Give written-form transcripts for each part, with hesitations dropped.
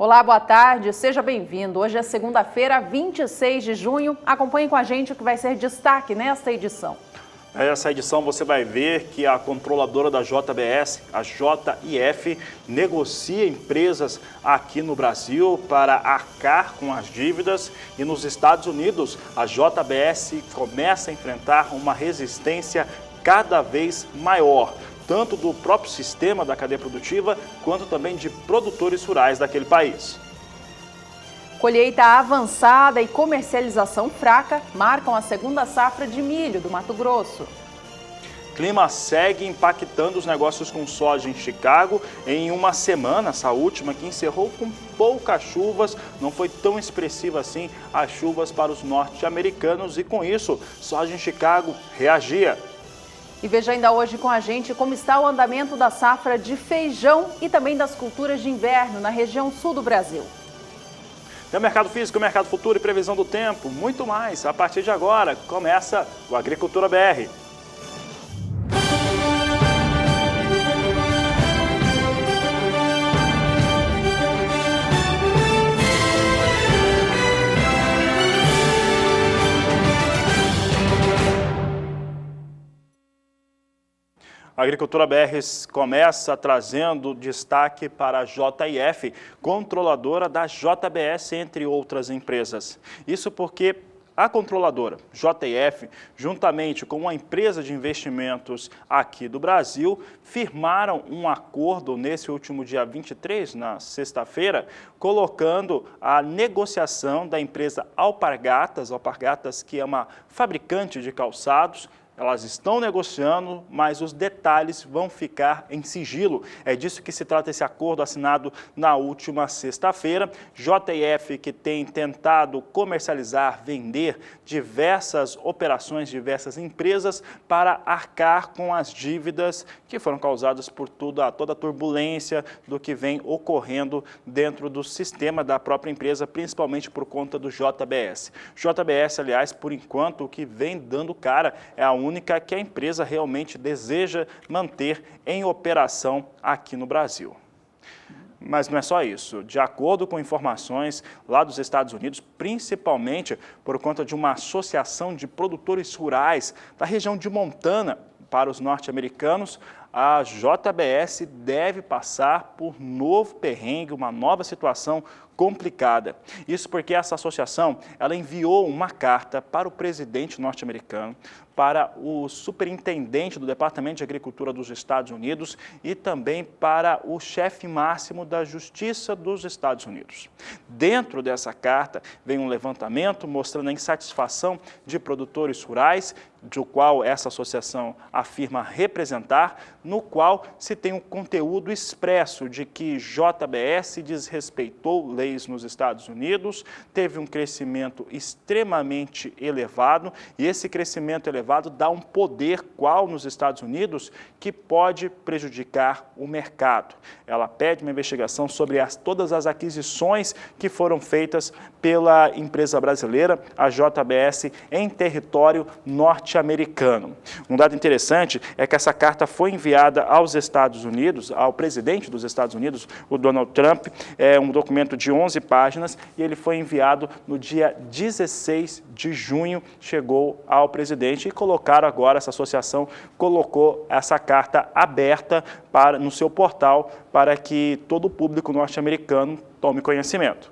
Olá, boa tarde, seja bem-vindo. Hoje é segunda-feira, 26 de junho. Acompanhe com a gente o que vai ser destaque nesta edição. Nessa edição você vai ver que a controladora da JBS, a JIF, negocia empresas aqui no Brasil para arcar com as dívidas e nos Estados Unidos a JBS começa a enfrentar uma resistência cada vez maior, tanto do próprio sistema da cadeia produtiva, quanto também de produtores rurais daquele país. Colheita avançada e comercialização fraca marcam a segunda safra de milho do Mato Grosso. Clima segue impactando os negócios com soja em Chicago em uma semana, essa última, que encerrou com poucas chuvas, não foi tão expressiva assim as chuvas para os norte-americanos e com isso, soja em Chicago reagia. E veja ainda hoje com a gente como está o andamento da safra de feijão e também das culturas de inverno na região sul do Brasil. Tem o mercado físico, o mercado futuro e previsão do tempo, muito mais. A partir de agora, começa o Agricultura BR. A Agricultura BR começa trazendo destaque para a JIF, controladora da JBS, entre outras empresas. Isso porque a controladora JIF, juntamente com uma empresa de investimentos aqui do Brasil, firmaram um acordo nesse último dia 23, na sexta-feira, colocando a negociação da empresa Alpargatas que é uma fabricante de calçados. Elas estão negociando, mas os detalhes vão ficar em sigilo. É disso que se trata esse acordo assinado na última sexta-feira. JIF que tem tentado comercializar, vender diversas operações, diversas empresas para arcar com as dívidas que foram causadas por toda a turbulência do que vem ocorrendo dentro do sistema da própria empresa, principalmente por conta do JBS. JBS, aliás, por enquanto, o que vem dando cara é a única que a empresa realmente deseja manter em operação aqui no Brasil. Mas não é só isso. De acordo com informações lá dos Estados Unidos, principalmente por conta de uma associação de produtores rurais da região de Montana para os norte-americanos, a JBS deve passar por novo perrengue, uma nova situação complicada. Isso porque essa associação ela enviou uma carta para o presidente norte-americano, para o superintendente do Departamento de Agricultura dos Estados Unidos e também para o chefe máximo da Justiça dos Estados Unidos. Dentro dessa carta vem um levantamento mostrando a insatisfação de produtores rurais, do qual essa associação afirma representar, no qual se tem um conteúdo expresso de que JBS desrespeitou leis nos Estados Unidos, teve um crescimento extremamente elevado e esse crescimento elevado dá um poder qual nos Estados Unidos que pode prejudicar o mercado. Ela pede uma investigação sobre todas as aquisições que foram feitas pela empresa brasileira, a JBS, em território norte-americano. Um dado interessante é que essa carta foi enviada aos Estados Unidos, ao presidente dos Estados Unidos, o Donald Trump, é um documento de 11 páginas e ele foi enviado no dia 16 de junho, chegou ao presidente e colocaram agora, essa associação colocou essa carta aberta no seu portal para que todo o público norte-americano tome conhecimento.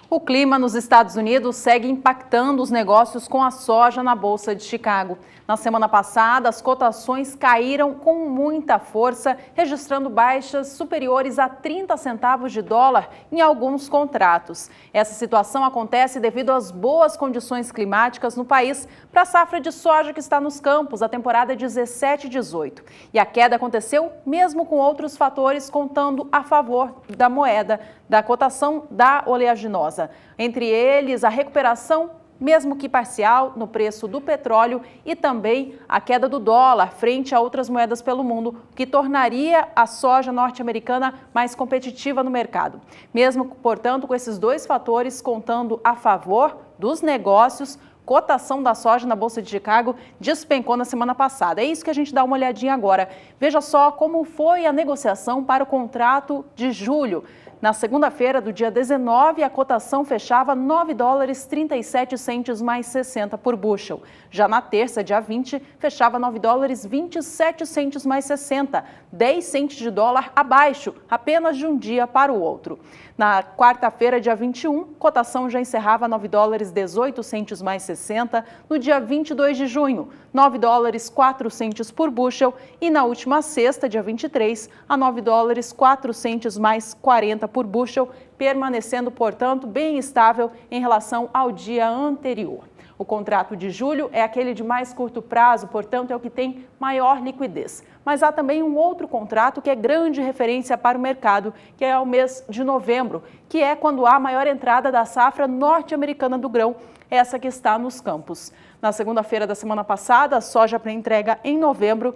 O clima nos Estados Unidos segue impactando os negócios com a soja na Bolsa de Chicago. Na semana passada, as cotações caíram com muita força, registrando baixas superiores a 30 centavos de dólar em alguns contratos. Essa situação acontece devido às boas condições climáticas no país para a safra de soja que está nos campos, a temporada 17 e 18. E a queda aconteceu mesmo com outros fatores contando a favor da moeda, da cotação da oleaginosa. Entre eles, a recuperação, mesmo que parcial, no preço do petróleo e também a queda do dólar frente a outras moedas pelo mundo, que tornaria a soja norte-americana mais competitiva no mercado. Mesmo, portanto, com esses dois fatores contando a favor dos negócios, Cotação da soja na Bolsa de Chicago despencou na semana passada. É isso que a gente dá uma olhadinha agora. Veja só como foi a negociação para o contrato de julho. Na segunda-feira do dia 19, a cotação fechava $9,37 mais 60 por bushel. Já na terça, dia 20, fechava $9,27 mais 60, 10 centes de dólar abaixo, apenas de um dia para o outro. Na quarta-feira, dia 21, cotação já encerrava $9,18 mais 60. No dia 22 de junho, $9,04 por bushel. E na última sexta, dia 23, a $9,04 mais 40 por bushel, permanecendo, portanto, bem estável em relação ao dia anterior. O contrato de julho é aquele de mais curto prazo, portanto, é o que tem maior liquidez. Mas há também um outro contrato que é grande referência para o mercado, que é o mês de novembro, que é quando há maior entrada da safra norte-americana do grão, essa que está nos campos. Na segunda-feira da semana passada, a soja para entrega em novembro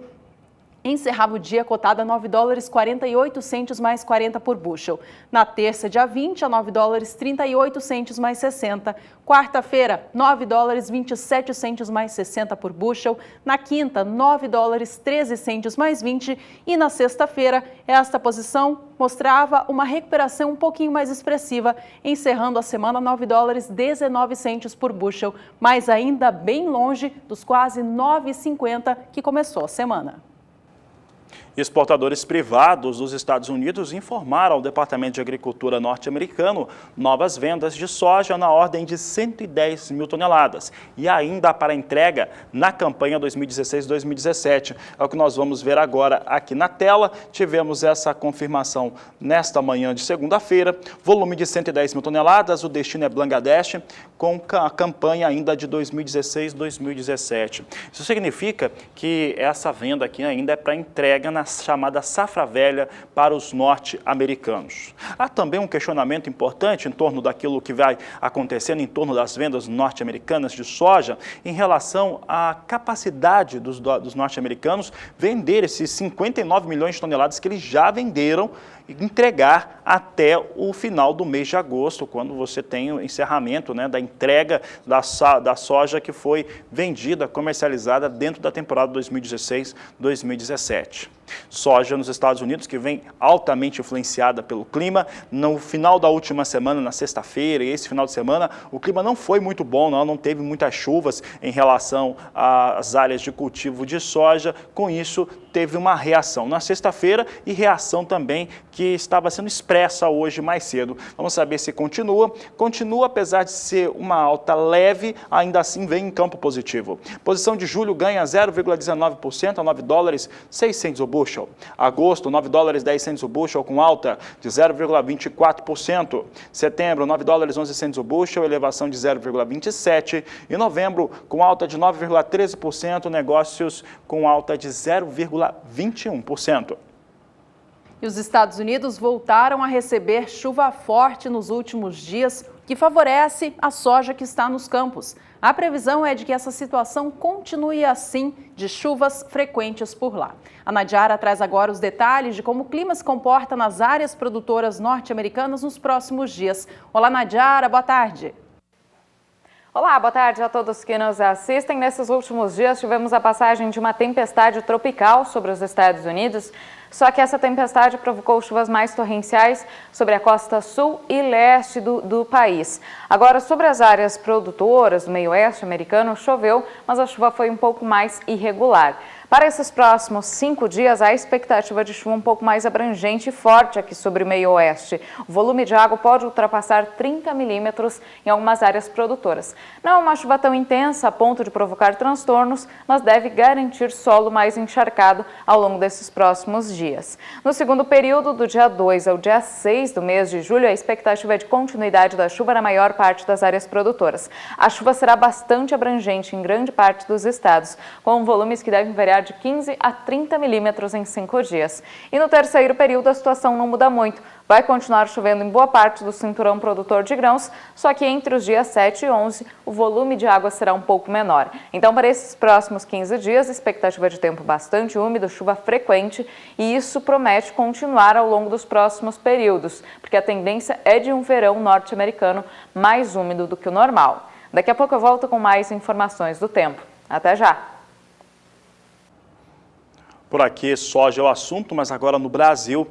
encerrava o dia cotada a $9,48 mais 40 por bushel. Na terça, dia 20, a $9,38 mais 60. Quarta-feira, $9,27 mais 60 por bushel. Na quinta, $9,13 mais 20. E na sexta-feira, esta posição mostrava uma recuperação um pouquinho mais expressiva, encerrando a semana a $9,19 por bushel, mas ainda bem longe dos quase $9,50 que começou a semana. Exportadores privados dos Estados Unidos informaram ao Departamento de Agricultura norte-americano novas vendas de soja na ordem de 110 mil toneladas e ainda para entrega na campanha 2016-2017. É o que nós vamos ver agora aqui na tela. Tivemos essa confirmação nesta manhã de segunda-feira. Volume de 110 mil toneladas, o destino é Bangladesh, com a campanha ainda de 2016-2017. Isso significa que essa venda aqui ainda é para entrega na chamada safra velha para os norte-americanos. Há também um questionamento importante em torno daquilo que vai acontecendo em torno das vendas norte-americanas de soja em relação à capacidade dos norte-americanos vender esses 59 milhões de toneladas que eles já venderam e entregar até o final do mês de agosto, quando você tem o encerramento, né, da entrega da soja que foi vendida, comercializada dentro da temporada 2016-2017. Soja nos Estados Unidos, que vem altamente influenciada pelo clima. No final da última semana, na sexta-feira e esse final de semana, o clima não foi muito bom, não teve muitas chuvas em relação às áreas de cultivo de soja. Com isso, teve uma reação na sexta-feira e reação também que estava sendo expressa hoje mais cedo. Vamos saber se continua. Continua, apesar de ser uma alta leve, ainda assim vem em campo positivo. Posição de julho ganha 0,19% a $9,06 o bushel. Agosto, $9,10 o bushel, com alta de 0,24%. Setembro, $9,11 o bushel, elevação de 0,27%. E novembro, com alta de 9,13%, negócios com alta de 0,21%. E os Estados Unidos voltaram a receber chuva forte nos últimos dias, que favorece a soja que está nos campos. A previsão é de que essa situação continue assim, de chuvas frequentes por lá. A Nadiara traz agora os detalhes de como o clima se comporta nas áreas produtoras norte-americanas nos próximos dias. Olá, Nadiara, boa tarde. Olá, boa tarde a todos que nos assistem. Nesses últimos dias tivemos a passagem de uma tempestade tropical sobre os Estados Unidos, só que essa tempestade provocou chuvas mais torrenciais sobre a costa sul e leste do país. Agora, sobre as áreas produtoras do meio oeste americano, choveu, mas a chuva foi um pouco mais irregular. Para esses próximos 5 dias, há expectativa de chuva um pouco mais abrangente e forte aqui sobre o meio oeste. O volume de água pode ultrapassar 30 milímetros em algumas áreas produtoras. Não é uma chuva tão intensa a ponto de provocar transtornos, mas deve garantir solo mais encharcado ao longo desses próximos dias. No segundo período, do dia 2 ao dia 6 do mês de julho, a expectativa é de continuidade da chuva na maior parte das áreas produtoras. A chuva será bastante abrangente em grande parte dos estados, com volumes que devem variar de 15 a 30 milímetros em 5 dias. E no terceiro período a situação não muda muito. Vai continuar chovendo em boa parte do cinturão produtor de grãos, só que entre os dias 7 e 11 o volume de água será um pouco menor. Então, para esses próximos 15 dias, expectativa de tempo bastante úmido, chuva frequente, e isso promete continuar ao longo dos próximos períodos, porque a tendência é de um verão norte-americano mais úmido do que o normal. Daqui a pouco eu volto com mais informações do tempo. Até já! Por aqui, soja é o assunto, mas agora no Brasil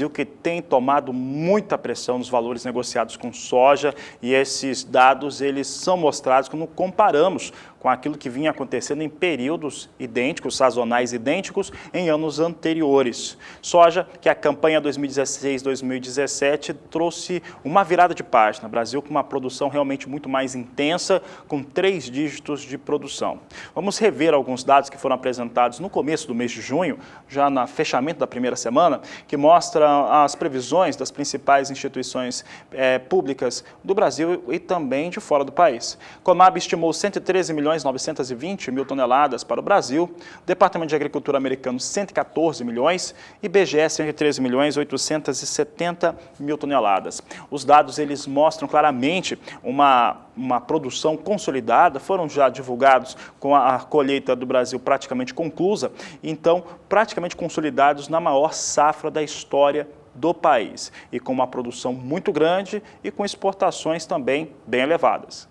que tem tomado muita pressão nos valores negociados com soja, e esses dados eles são mostrados quando comparamos com aquilo que vinha acontecendo em períodos idênticos, sazonais idênticos, em anos anteriores. Soja, que a campanha 2016-2017 trouxe uma virada de página. Brasil com uma produção realmente muito mais intensa, com 3 dígitos de produção. Vamos rever alguns dados que foram apresentados no começo do mês de junho, já no fechamento da primeira semana, que mostra as previsões das principais instituições públicas do Brasil e também de fora do país. Conab estimou 113.920 mil toneladas para o Brasil, Departamento de Agricultura americano 114 milhões e IBGE 113.870 mil toneladas. Os dados eles mostram claramente uma produção consolidada, foram já divulgados com a colheita do Brasil praticamente conclusa, então praticamente consolidados na maior safra da história do país e com uma produção muito grande e com exportações também bem elevadas.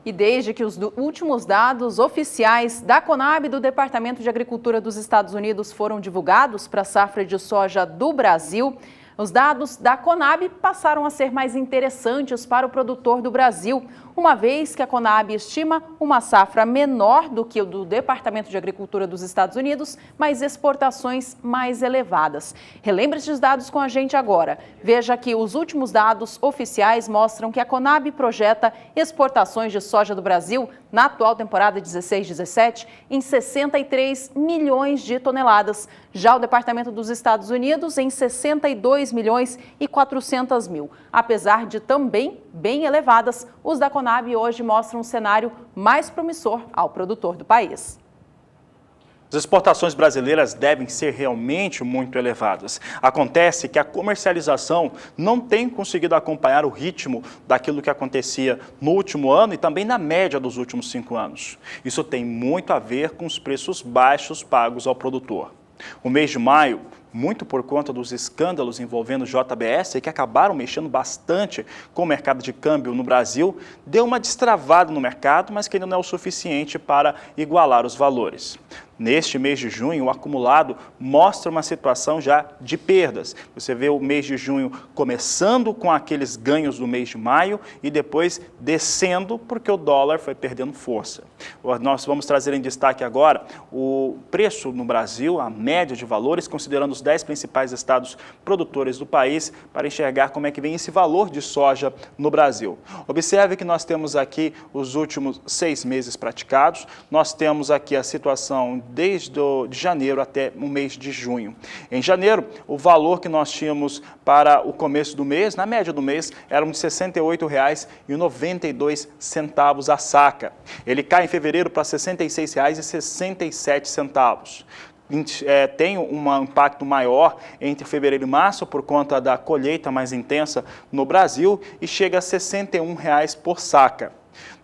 E desde que os últimos dados oficiais da Conab, do Departamento de Agricultura dos Estados Unidos, foram divulgados para a safra de soja do Brasil, os dados da Conab passaram a ser mais interessantes para o produtor do Brasil, uma vez que a Conab estima uma safra menor do que o do Departamento de Agricultura dos Estados Unidos, mas exportações mais elevadas. Relembre esses dados com a gente agora. Veja que os últimos dados oficiais mostram que a Conab projeta exportações de soja do Brasil na atual temporada 16-17 em 63 milhões de toneladas. Já o Departamento dos Estados Unidos em 62 milhões e 400 mil. Apesar de também bem elevadas, os da Conab hoje mostram um cenário mais promissor ao produtor do país. As exportações brasileiras devem ser realmente muito elevadas. Acontece que a comercialização não tem conseguido acompanhar o ritmo daquilo que acontecia no último ano e também na média dos últimos 5 anos. Isso tem muito a ver com os preços baixos pagos ao produtor. O mês de maio, muito por conta dos escândalos envolvendo JBS, que acabaram mexendo bastante com o mercado de câmbio no Brasil, deu uma destravada no mercado, mas que ainda não é o suficiente para igualar os valores. Neste mês de junho, o acumulado mostra uma situação já de perdas. Você vê o mês de junho começando com aqueles ganhos do mês de maio e depois descendo porque o dólar foi perdendo força. Nós vamos trazer em destaque agora o preço no Brasil, a média de valores, considerando os 10 principais estados produtores do país, para enxergar como é que vem esse valor de soja no Brasil. Observe que nós temos aqui os últimos 6 meses praticados, nós temos aqui a situação desde de janeiro até o mês de junho. Em janeiro, o valor que nós tínhamos para o começo do mês, na média do mês, era de R$ 68,92 a saca. Ele cai em fevereiro para R$ 66,67. Tem um impacto maior entre fevereiro e março por conta da colheita mais intensa no Brasil e chega a R$ 61 por saca.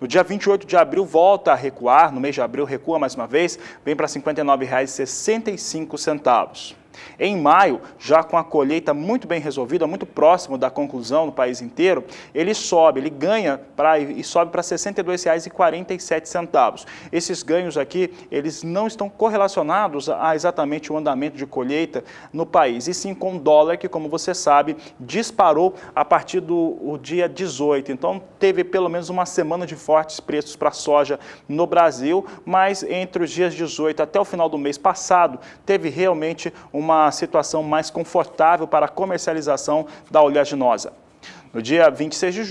No dia 28 de abril volta a recuar, no mês de abril recua mais uma vez, vem para R$ 59,65. Em maio, já com a colheita muito bem resolvida, muito próximo da conclusão no país inteiro, ele sobe, ele ganha e sobe para R$ 62,47. Esses ganhos aqui, eles não estão correlacionados a exatamente o andamento de colheita no país, e sim com o dólar que, como você sabe, disparou a partir do dia 18. Então, teve pelo menos uma semana de fortes preços para a soja no Brasil, mas entre os dias 18 até o final do mês passado, teve realmente uma situação mais confortável para a comercialização da oleaginosa. No dia 26 de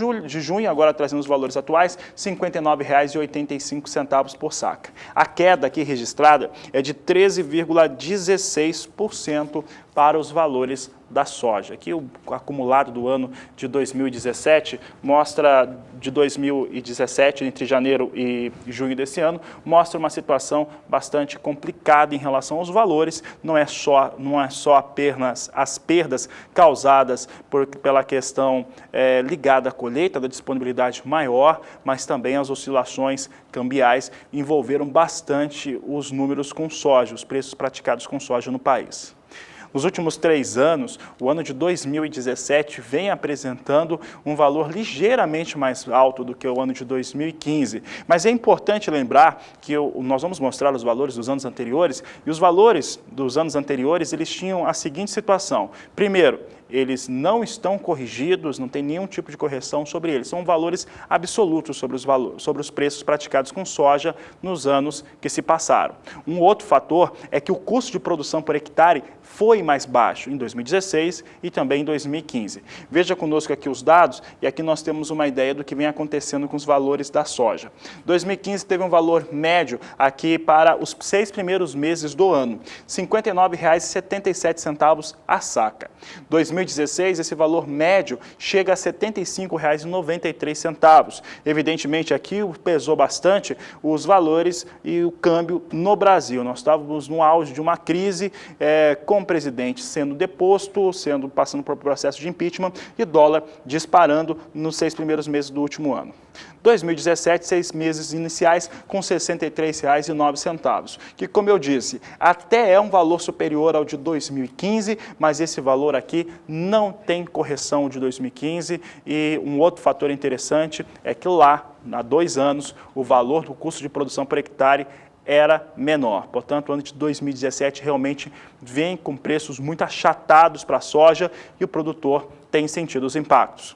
junho, agora trazendo os valores atuais, R$ 59,85 por saca. A queda aqui registrada é de 13,16% para os valores da soja. Aqui o acumulado do ano de 2017 mostra, de 2017, entre janeiro e junho desse ano, mostra uma situação bastante complicada em relação aos valores. Não é só apenas as perdas causadas pela questão ligada à colheita, da disponibilidade maior, mas também as oscilações cambiais envolveram bastante os números com soja, os preços praticados com soja no país. Nos últimos 3 anos, o ano de 2017 vem apresentando um valor ligeiramente mais alto do que o ano de 2015. Mas é importante lembrar que nós vamos mostrar os valores dos anos anteriores, e os valores dos anos anteriores, eles tinham a seguinte situação. Primeiro, eles não estão corrigidos, não tem nenhum tipo de correção sobre eles. São valores absolutos sobre os preços praticados com soja nos anos que se passaram. Um outro fator é que o custo de produção por hectare foi mais baixo em 2016 e também em 2015. Veja conosco aqui os dados e aqui nós temos uma ideia do que vem acontecendo com os valores da soja. 2015 teve um valor médio aqui para os 6 primeiros meses do ano, R$ 59,77 a saca. 2016, esse valor médio chega a R$ 75,93. Evidentemente, aqui pesou bastante os valores e o câmbio no Brasil. Nós estávamos no auge de uma crise com o presidente sendo deposto, passando por processo de impeachment e dólar disparando nos 6 primeiros meses do último ano. 2017, 6 meses iniciais com R$ 63,09, que, como eu disse, até é um valor superior ao de 2015, mas esse valor aqui não tem correção de 2015 e um outro fator interessante é que lá, há 2 anos, o valor do custo de produção por hectare era menor. Portanto, o ano de 2017 realmente vem com preços muito achatados para a soja e o produtor tem sentido os impactos.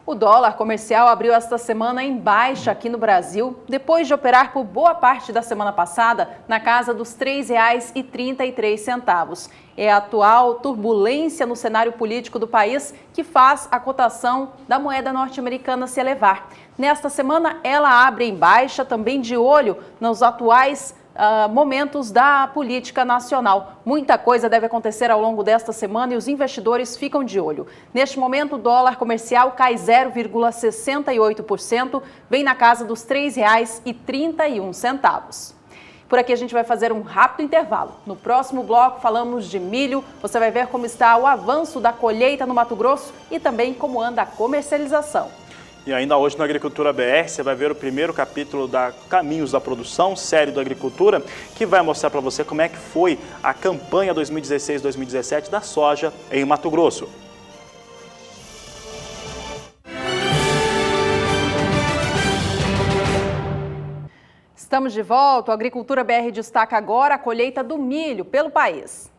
O dólar comercial abriu esta semana em baixa aqui no Brasil, depois de operar por boa parte da semana passada na casa dos R$ 3,33. É a atual turbulência no cenário político do país que faz a cotação da moeda norte-americana se elevar. Nesta semana, ela abre em baixa, também de olho nos atuais momentos da política nacional. Muita coisa deve acontecer ao longo desta semana e os investidores ficam de olho. Neste momento, o dólar comercial cai 0,68%, vem na casa dos R$ 3,31. Por aqui a gente vai fazer um rápido intervalo. No próximo bloco falamos de milho, você vai ver como está o avanço da colheita no Mato Grosso e também como anda a comercialização. E ainda hoje no Agricultura BR, você vai ver o primeiro capítulo da Caminhos da Produção, série da Agricultura, que vai mostrar para você como é que foi a campanha 2016-2017 da soja em Mato Grosso. Estamos de volta. O Agricultura BR destaca agora a colheita do milho pelo país.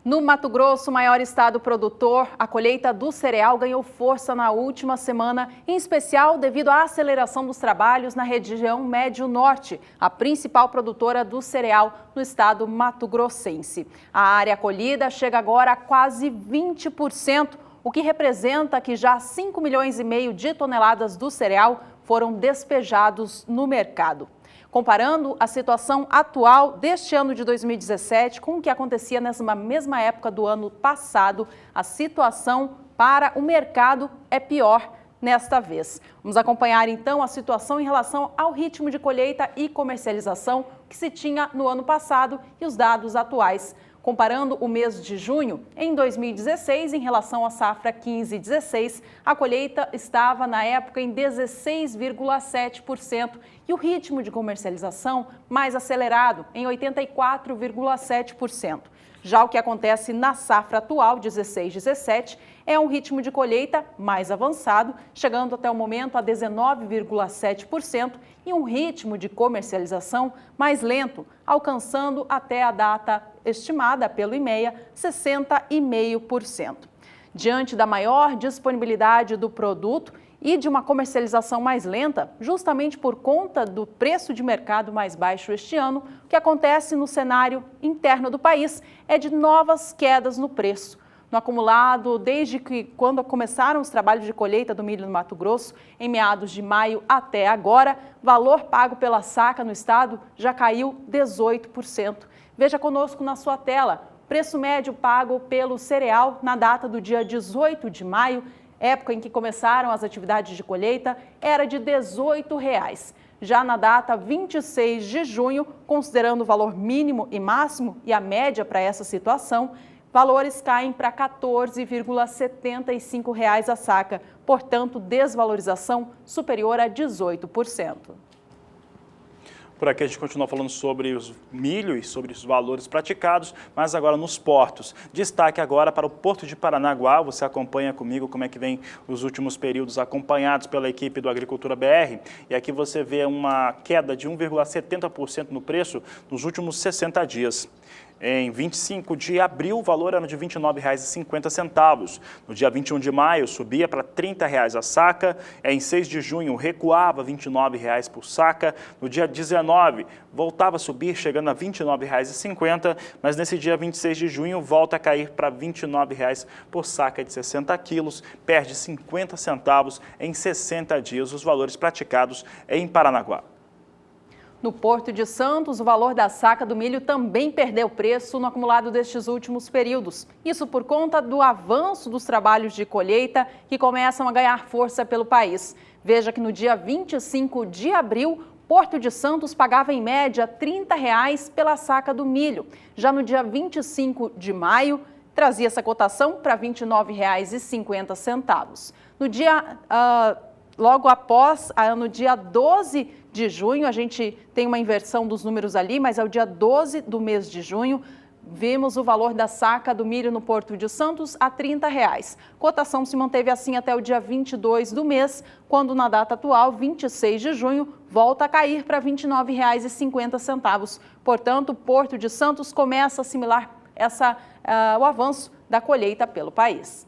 No Mato Grosso, maior estado produtor, a colheita do cereal ganhou força na última semana, em especial devido à aceleração dos trabalhos na região Médio-Norte, a principal produtora do cereal no estado mato-grossense. A área colhida chega agora a quase 20%, o que representa que já 5,5 milhões de toneladas do cereal foram despejados no mercado. Comparando a situação atual deste ano de 2017 com o que acontecia nessa mesma época do ano passado, a situação para o mercado é pior nesta vez. Vamos acompanhar então a situação em relação ao ritmo de colheita e comercialização que se tinha no ano passado e os dados atuais. Comparando o mês de junho, em 2016, em relação à safra 15-16, a colheita estava na época em 16,7% e o ritmo de comercialização mais acelerado, em 84,7%. Já o que acontece na safra atual, 16-17, é um ritmo de colheita mais avançado, chegando até o momento a 19,7% e um ritmo de comercialização mais lento, alcançando até a data estimada pelo IMEA, 60,5%. Diante da maior disponibilidade do produto e de uma comercialização mais lenta, justamente por conta do preço de mercado mais baixo este ano, o que acontece no cenário interno do país é de novas quedas no preço. No acumulado, desde que quando começaram os trabalhos de colheita do milho no Mato Grosso, em meados de maio até agora, valor pago pela saca no estado já caiu 18%. Veja conosco na sua tela, preço médio pago pelo cereal na data do dia 18 de maio, época em que começaram as atividades de colheita, era de R$ 18,00. Já na data 26 de junho, considerando o valor mínimo e máximo e a média para essa situação, valores caem para R$ 14,75 a saca, portanto, desvalorização superior a 18%. Por aqui a gente continua falando sobre os milho e sobre os valores praticados, mas agora nos portos. Destaque agora para o Porto de Paranaguá. Você acompanha comigo como é que vem os últimos períodos acompanhados pela equipe do Agricultura BR. E aqui você vê uma queda de 1,70% no preço nos últimos 60 dias. Em 25 de abril, o valor era de R$ 29,50. No dia 21 de maio, subia para R$ 30,00 a saca. Em 6 de junho, recuava R$ 29,00 por saca. No dia 19, voltava a subir, chegando a R$ 29,50. Mas nesse dia 26 de junho, volta a cair para R$ 29,00 por saca de 60 quilos. Perde 50 centavos em 60 dias os valores praticados em Paranaguá. No Porto de Santos, o valor da saca do milho também perdeu preço no acumulado destes últimos períodos. Isso por conta do avanço dos trabalhos de colheita que começam a ganhar força pelo país. Veja que no dia 25 de abril, Porto de Santos pagava em média R$ 30,00 pela saca do milho. Já no dia 25 de maio, trazia essa cotação para R$ 29,50. No dia, logo após, no dia 12 de junho, a gente tem uma inversão dos números ali, mas é o dia 12 do mês de junho, vimos o valor da saca do milho no Porto de Santos a R$ 30,00. Cotação se manteve assim até o dia 22 do mês, quando na data atual, 26 de junho, volta a cair para R$ 29,50. Portanto, o Porto de Santos começa a assimilar o avanço da colheita pelo país.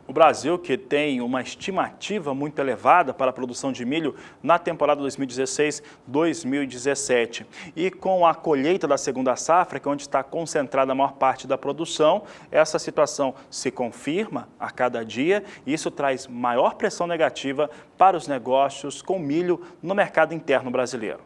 O Brasil, que tem uma estimativa muito elevada para a produção de milho na temporada 2016-2017. E com a colheita da segunda safra, que é onde está concentrada a maior parte da produção, essa situação se confirma a cada dia e isso traz maior pressão negativa para os negócios com milho no mercado interno brasileiro.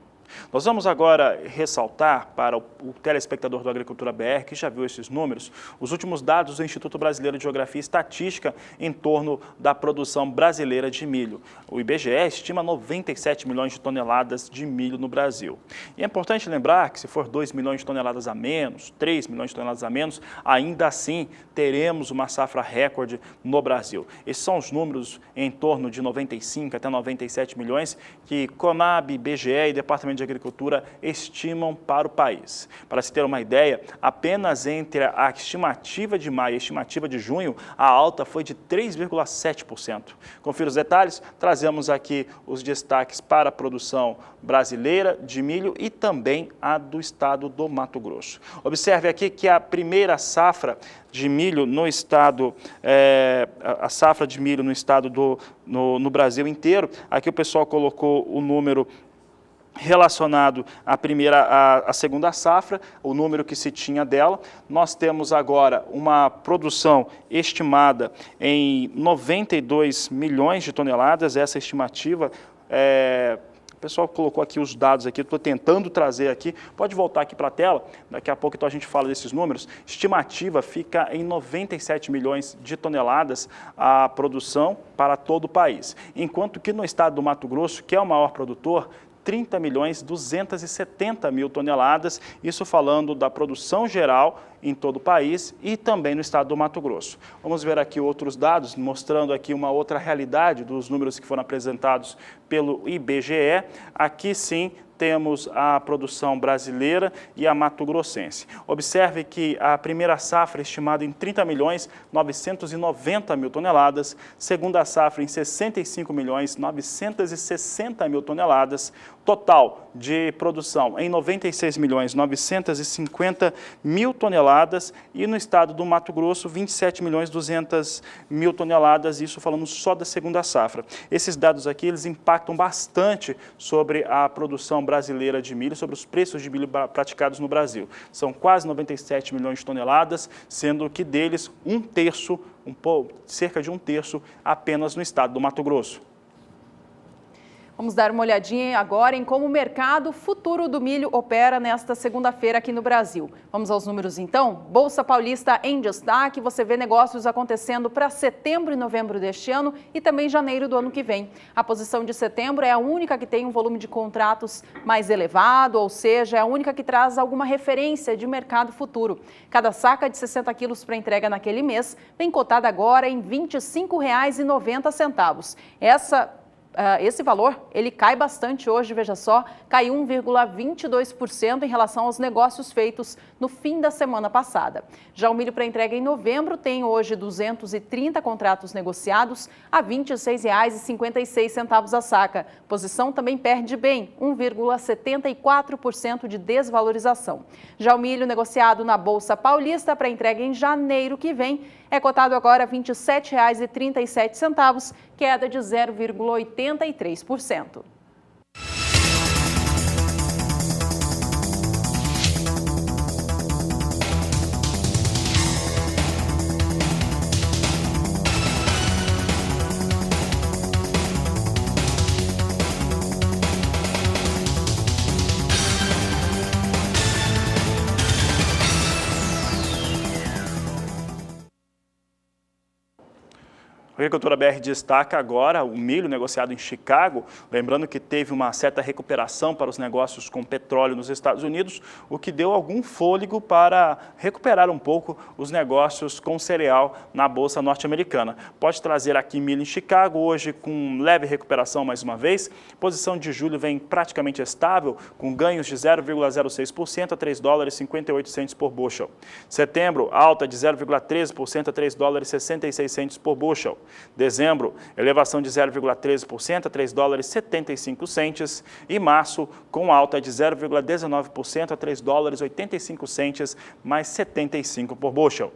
Nós vamos agora ressaltar para o telespectador do Agricultura BR, que já viu esses números, os últimos dados do Instituto Brasileiro de Geografia e Estatística em torno da produção brasileira de milho. O IBGE estima 97 milhões de toneladas de milho no Brasil. E é importante lembrar que se for 2 milhões de toneladas a menos, 3 milhões de toneladas a menos, ainda assim teremos uma safra recorde no Brasil. Esses são os números em torno de 95 até 97 milhões que Conab, IBGE e Departamento de Agricultura estimam para o país. Para se ter uma ideia, apenas entre a estimativa de maio e a estimativa de junho, a alta foi de 3,7%. Confira os detalhes, trazemos aqui os destaques para a produção brasileira de milho e também a do estado do Mato Grosso. Observe aqui que a primeira safra de milho no estado, a safra de milho no estado no Brasil inteiro, aqui o pessoal colocou o número relacionado à segunda safra, o número que se tinha dela. Nós temos agora uma produção estimada em 92 milhões de toneladas, essa estimativa. O pessoal colocou aqui os dados aqui, estou tentando trazer aqui, pode voltar aqui para a tela, daqui a pouco então a gente fala desses números. Estimativa fica em 97 milhões de toneladas a produção para todo o país, enquanto que no estado do Mato Grosso, que é o maior produtor, 30 milhões 270 mil toneladas, isso falando da produção geral em todo o país e também no estado do Mato Grosso. Vamos ver aqui outros dados, mostrando aqui uma outra realidade dos números que foram apresentados pelo IBGE. Aqui sim temos a produção brasileira e a mato-grossense. Observe que a primeira safra é estimada em 30 milhões 990 mil toneladas, segunda safra em 65 milhões 960 mil toneladas, Total de produção em 96.950.000 toneladas e no estado do Mato Grosso 27.200.000 toneladas, isso falando só da segunda safra. Esses dados aqui eles impactam bastante sobre a produção brasileira de milho, sobre os preços de milho praticados no Brasil. São quase 97 milhões de toneladas, sendo que deles cerca de um terço apenas no estado do Mato Grosso. Vamos dar uma olhadinha agora em como o mercado futuro do milho opera nesta segunda-feira aqui no Brasil. Vamos aos números então? Bolsa Paulista em destaque, você vê negócios acontecendo para setembro e novembro deste ano e também janeiro do ano que vem. A posição de setembro é a única que tem um volume de contratos mais elevado, ou seja, é a única que traz alguma referência de mercado futuro. Cada saca de 60 quilos para entrega naquele mês vem cotada agora em R$ 25,90. Esse valor, ele cai bastante hoje, veja só, caiu 1,22% em relação aos negócios feitos no fim da semana passada. Já o milho para entrega em novembro tem hoje 230 contratos negociados a R$ 26,56 a saca. Posição também perde bem, 1,74% de desvalorização. Já o milho negociado na Bolsa Paulista para entrega em janeiro que vem é cotado agora R$ 27,37, queda de 0,83%. A Agricultura BR destaca agora o milho negociado em Chicago, lembrando que teve uma certa recuperação para os negócios com petróleo nos Estados Unidos, o que deu algum fôlego para recuperar um pouco os negócios com cereal na Bolsa norte-americana. Pode trazer aqui milho em Chicago, hoje com leve recuperação mais uma vez. Posição de julho vem praticamente estável, com ganhos de 0,06% a $3,58 por bushel. Setembro, alta de 0,13% a $3,66 por bushel. Dezembro, elevação de 0,13% a $3,75 e março com alta de 0,19% a $3,85 mais 75 por bushel.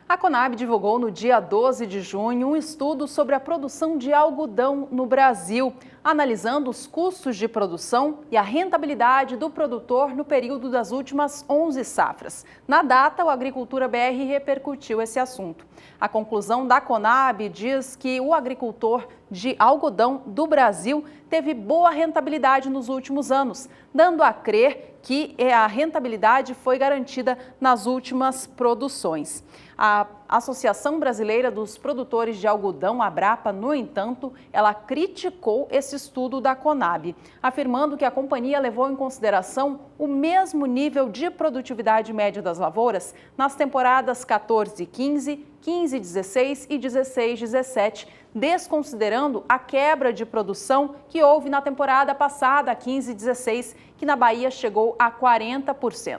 A Conab divulgou no dia 12 de junho um estudo sobre a produção de algodão no Brasil, analisando os custos de produção e a rentabilidade do produtor no período das últimas 11 safras. Na data, o Agricultura BR repercutiu esse assunto. A conclusão da Conab diz que o agricultor de algodão do Brasil teve boa rentabilidade nos últimos anos, dando a crer que a rentabilidade foi garantida nas últimas produções. A Associação Brasileira dos Produtores de Algodão, Abrapa, no entanto, ela criticou esse estudo da Conab, afirmando que a companhia levou em consideração o mesmo nível de produtividade média das lavouras nas temporadas 14-15, 15-16 e 16-17, desconsiderando a quebra de produção que houve na temporada passada, 15-16, que na Bahia chegou a 40%.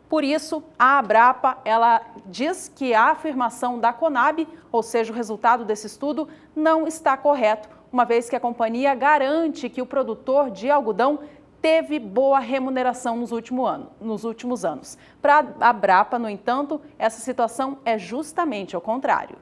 Por isso, a Abrapa, ela diz que a afirmação da Conab, ou seja, o resultado desse estudo, não está correto, uma vez que a companhia garante que o produtor de algodão teve boa remuneração nos últimos anos. Para a Abrapa, no entanto, essa situação é justamente ao contrário.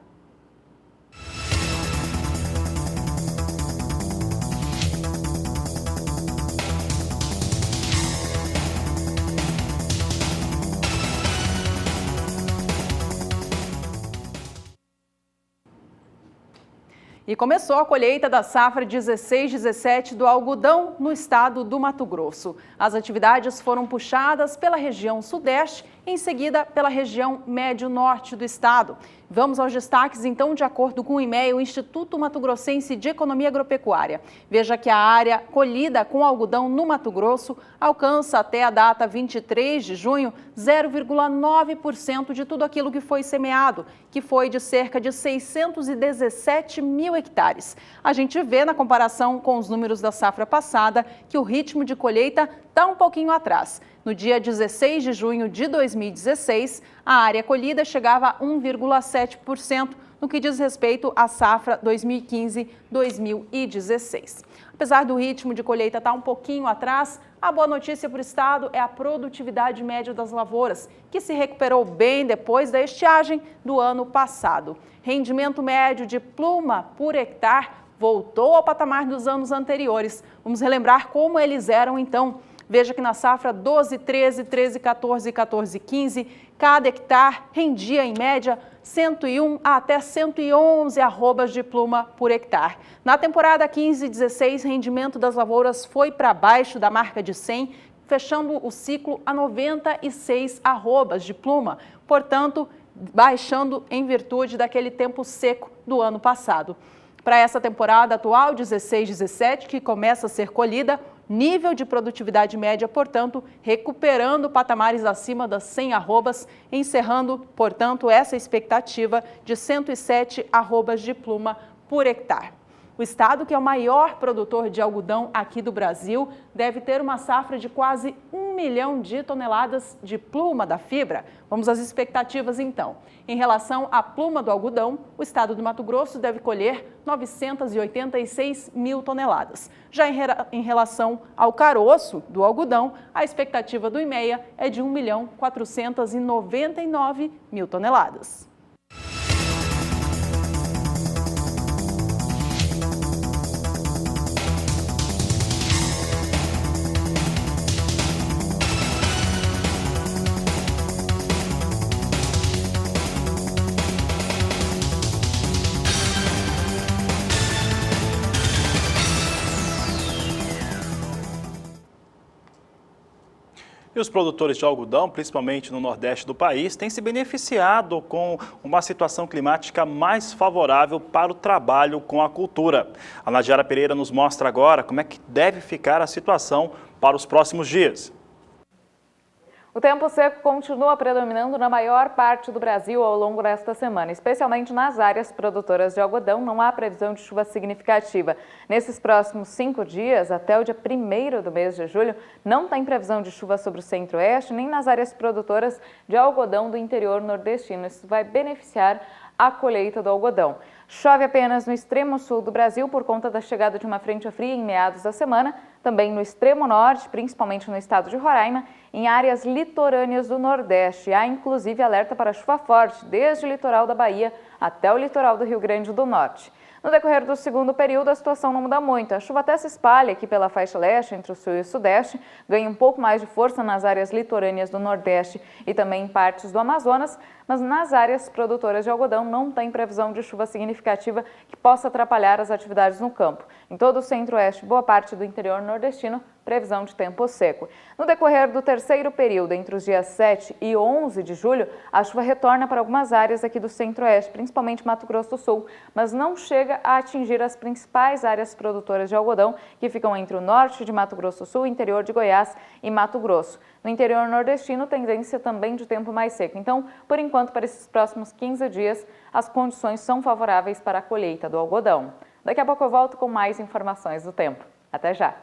E começou a colheita da safra 16-17 do algodão no estado do Mato Grosso. As atividades foram puxadas pela região sudeste, em seguida pela região médio-norte do estado. Vamos aos destaques, então, de acordo com o IMEA, o Instituto Mato Grossense de Economia Agropecuária. Veja que a área colhida com algodão no Mato Grosso alcança até a data 23 de junho 0,9% de tudo aquilo que foi semeado, que foi de cerca de 617 mil hectares. A gente vê na comparação com os números da safra passada que o ritmo de colheita está um pouquinho atrás. No dia 16 de junho de 2016, a área colhida chegava a 1,7%, no que diz respeito à safra 2015-2016. Apesar do ritmo de colheita estar um pouquinho atrás, a boa notícia para o estado é a produtividade média das lavouras, que se recuperou bem depois da estiagem do ano passado. Rendimento médio de pluma por hectare voltou ao patamar dos anos anteriores. Vamos relembrar como eles eram então. Veja que na safra 12-13, 13-14 e 14-15, cada hectare rendia em média 101 a até 111 arrobas de pluma por hectare. Na temporada 15-16, rendimento das lavouras foi para baixo da marca de 100, fechando o ciclo a 96 arrobas de pluma, portanto, baixando em virtude daquele tempo seco do ano passado. Para essa temporada atual, 16-17, que começa a ser colhida, nível de produtividade média, portanto, recuperando patamares acima das 100 arrobas, encerrando, portanto, essa expectativa de 107 arrobas de pluma por hectare. O estado, que é o maior produtor de algodão aqui do Brasil, deve ter uma safra de quase 1 milhão de toneladas de pluma da fibra. Vamos às expectativas, então. Em relação à pluma do algodão, o estado do Mato Grosso deve colher 986 mil toneladas. Já em relação ao caroço do algodão, a expectativa do IMEA é de 1.499.000 toneladas. E os produtores de algodão, principalmente no Nordeste do país, têm se beneficiado com uma situação climática mais favorável para o trabalho com a cultura. A Nadiara Pereira nos mostra agora como é que deve ficar a situação para os próximos dias. O tempo seco continua predominando na maior parte do Brasil ao longo desta semana, especialmente nas áreas produtoras de algodão. Não há previsão de chuva significativa. Nesses próximos 5 dias, até o dia 1º do mês de julho, não tem previsão de chuva sobre o centro-oeste, nem nas áreas produtoras de algodão do interior nordestino. Isso vai beneficiar a colheita do algodão. Chove apenas no extremo sul do Brasil por conta da chegada de uma frente fria em meados da semana, também no extremo norte, principalmente no estado de Roraima, em áreas litorâneas do Nordeste. Há inclusive alerta para chuva forte, desde o litoral da Bahia até o litoral do Rio Grande do Norte. No decorrer do segundo período, a situação não muda muito. A chuva até se espalha aqui pela faixa leste, entre o sul e o sudeste, ganha um pouco mais de força nas áreas litorâneas do Nordeste e também em partes do Amazonas, mas nas áreas produtoras de algodão não tem previsão de chuva significativa que possa atrapalhar as atividades no campo. Em todo o centro-oeste, boa parte do interior nordestino, previsão de tempo seco. No decorrer do terceiro período, entre os dias 7 e 11 de julho, a chuva retorna para algumas áreas aqui do centro-oeste, principalmente Mato Grosso do Sul, mas não chega a atingir as principais áreas produtoras de algodão, que ficam entre o norte de Mato Grosso do Sul, interior de Goiás e Mato Grosso. No interior nordestino, tendência também de tempo mais seco. Então, por enquanto, para esses próximos 15 dias, as condições são favoráveis para a colheita do algodão. Daqui a pouco eu volto com mais informações do tempo. Até já!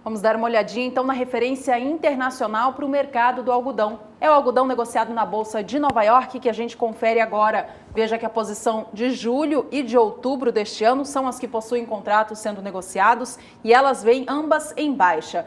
Vamos dar uma olhadinha então na referência internacional para o mercado do algodão. É o algodão negociado na Bolsa de Nova York que a gente confere agora. Veja que a posição de julho e de outubro deste ano são as que possuem contratos sendo negociados e elas vêm ambas em baixa.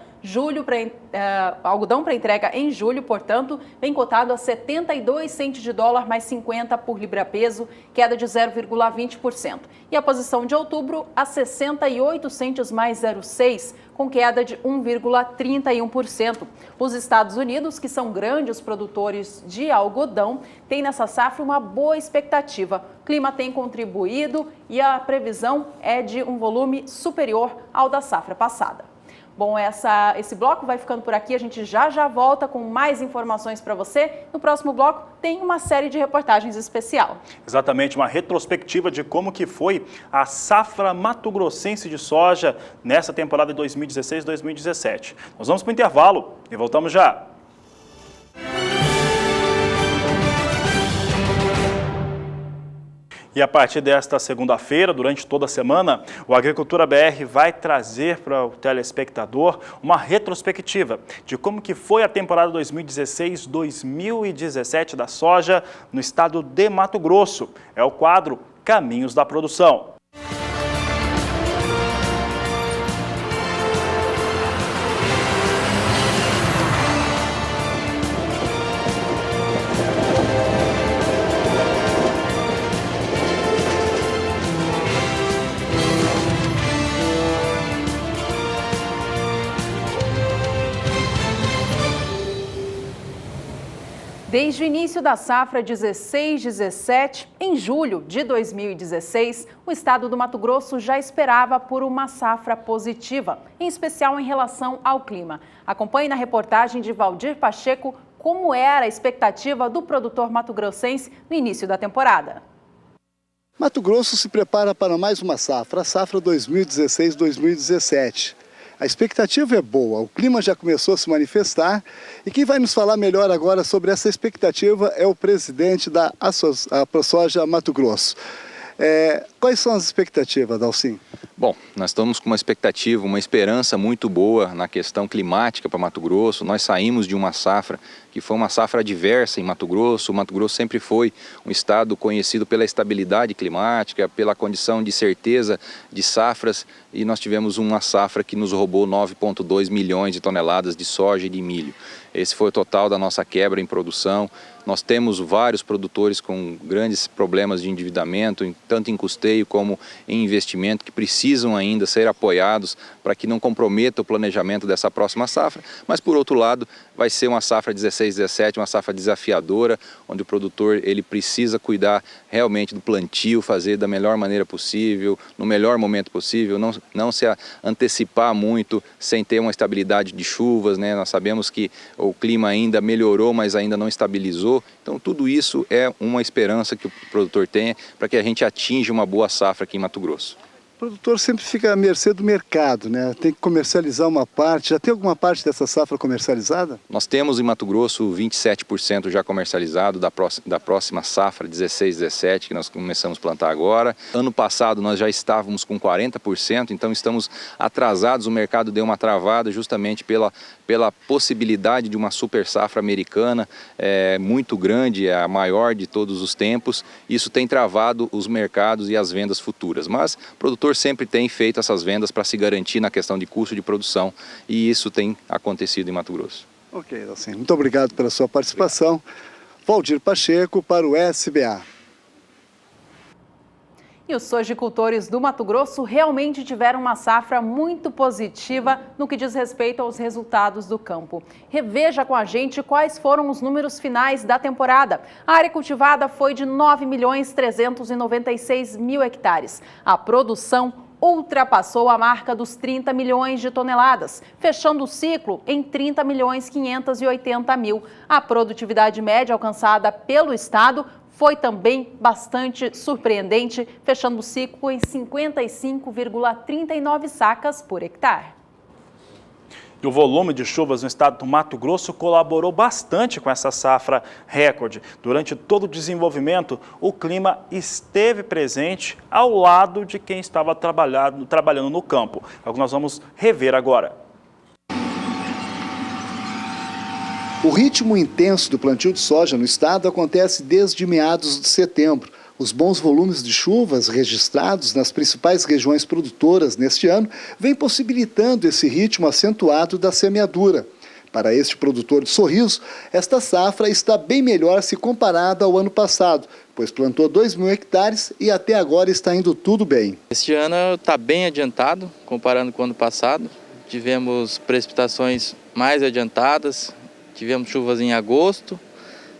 Algodão para entrega em julho, portanto, vem cotado a 72 centes de dólar mais 50 por libra-peso, queda de 0,20%. E a posição de outubro a 68 centes mais 0,6, com queda de 1,31%. Os Estados Unidos, que são grandes produtores de algodão, têm nessa safra uma boa expectativa. O clima tem contribuído e a previsão é de um volume superior ao da safra passada. Bom, esse bloco vai ficando por aqui, a gente já volta com mais informações para você. No próximo bloco tem uma série de reportagens especial. Exatamente, uma retrospectiva de como que foi a safra mato-grossense de soja nessa temporada de 2016-2017. Nós vamos para o intervalo e voltamos já. E a partir desta segunda-feira, durante toda a semana, o Agricultura BR vai trazer para o telespectador uma retrospectiva de como que foi a temporada 2016-2017 da soja no estado de Mato Grosso. É o quadro Caminhos da Produção. Desde o início da safra 16-17, em julho de 2016, o estado do Mato Grosso já esperava por uma safra positiva, em especial em relação ao clima. Acompanhe na reportagem de Valdir Pacheco como era a expectativa do produtor mato-grossense no início da temporada. Mato Grosso se prepara para mais uma safra, a safra 2016-2017. A expectativa é boa, o clima já começou a se manifestar e quem vai nos falar melhor agora sobre essa expectativa é o presidente da ProSoja Mato Grosso. Quais são as expectativas, Dalcin? Bom, nós estamos com uma expectativa, uma esperança muito boa na questão climática para Mato Grosso. Nós saímos de uma safra que foi uma safra adversa em Mato Grosso. O Mato Grosso sempre foi um estado conhecido pela estabilidade climática, pela condição de certeza de safras, e nós tivemos uma safra que nos roubou 9,2 milhões de toneladas de soja e de milho. Esse foi o total da nossa quebra em produção. Nós temos vários produtores com grandes problemas de endividamento, tanto em custeio como em investimento, que precisam ainda ser apoiados para que não comprometa o planejamento dessa próxima safra. Mas, por outro lado, vai ser uma safra 16-17, uma safra desafiadora, onde o produtor ele precisa cuidar realmente do plantio, fazer da melhor maneira possível, no melhor momento possível, não se antecipar muito sem ter uma estabilidade de chuvas, né? Nós sabemos que o clima ainda melhorou, mas ainda não estabilizou. Então tudo isso é uma esperança que o produtor tenha para que a gente atinja uma boa safra aqui em Mato Grosso. O produtor sempre fica à mercê do mercado, né? Tem que comercializar uma parte. Já tem alguma parte dessa safra comercializada? Nós temos em Mato Grosso 27% já comercializado da próxima safra 16-17, que nós começamos a plantar agora. Ano passado nós já estávamos com 40%, então estamos atrasados. O mercado deu uma travada justamente pela possibilidade de uma super safra americana muito grande, é a maior de todos os tempos. Isso tem travado os mercados e as vendas futuras, mas o produtor sempre tem feito essas vendas para se garantir na questão de custo de produção, e isso tem acontecido em Mato Grosso. Ok, Dalcin, muito obrigado pela sua participação. Valdir Pacheco para o SBA. E os sojicultores do Mato Grosso realmente tiveram uma safra muito positiva no que diz respeito aos resultados do campo. Reveja com a gente quais foram os números finais da temporada. A área cultivada foi de 9.396.000 hectares. A produção ultrapassou a marca dos 30 milhões de toneladas, fechando o ciclo em 30.580.000. A produtividade média alcançada pelo estado foi também bastante surpreendente, fechando o ciclo em 55,39 sacas por hectare. E o volume de chuvas no estado do Mato Grosso colaborou bastante com essa safra recorde. Durante todo o desenvolvimento, o clima esteve presente ao lado de quem estava trabalhando no campo. É o que nós vamos rever agora. O ritmo intenso do plantio de soja no estado acontece desde meados de setembro. Os bons volumes de chuvas registrados nas principais regiões produtoras neste ano vêm possibilitando esse ritmo acentuado da semeadura. Para este produtor de Sorriso, esta safra está bem melhor se comparada ao ano passado, pois plantou 2.000 hectares e até agora está indo tudo bem. Este ano está bem adiantado, comparando com o ano passado. Tivemos precipitações mais adiantadas. Tivemos chuvas em agosto,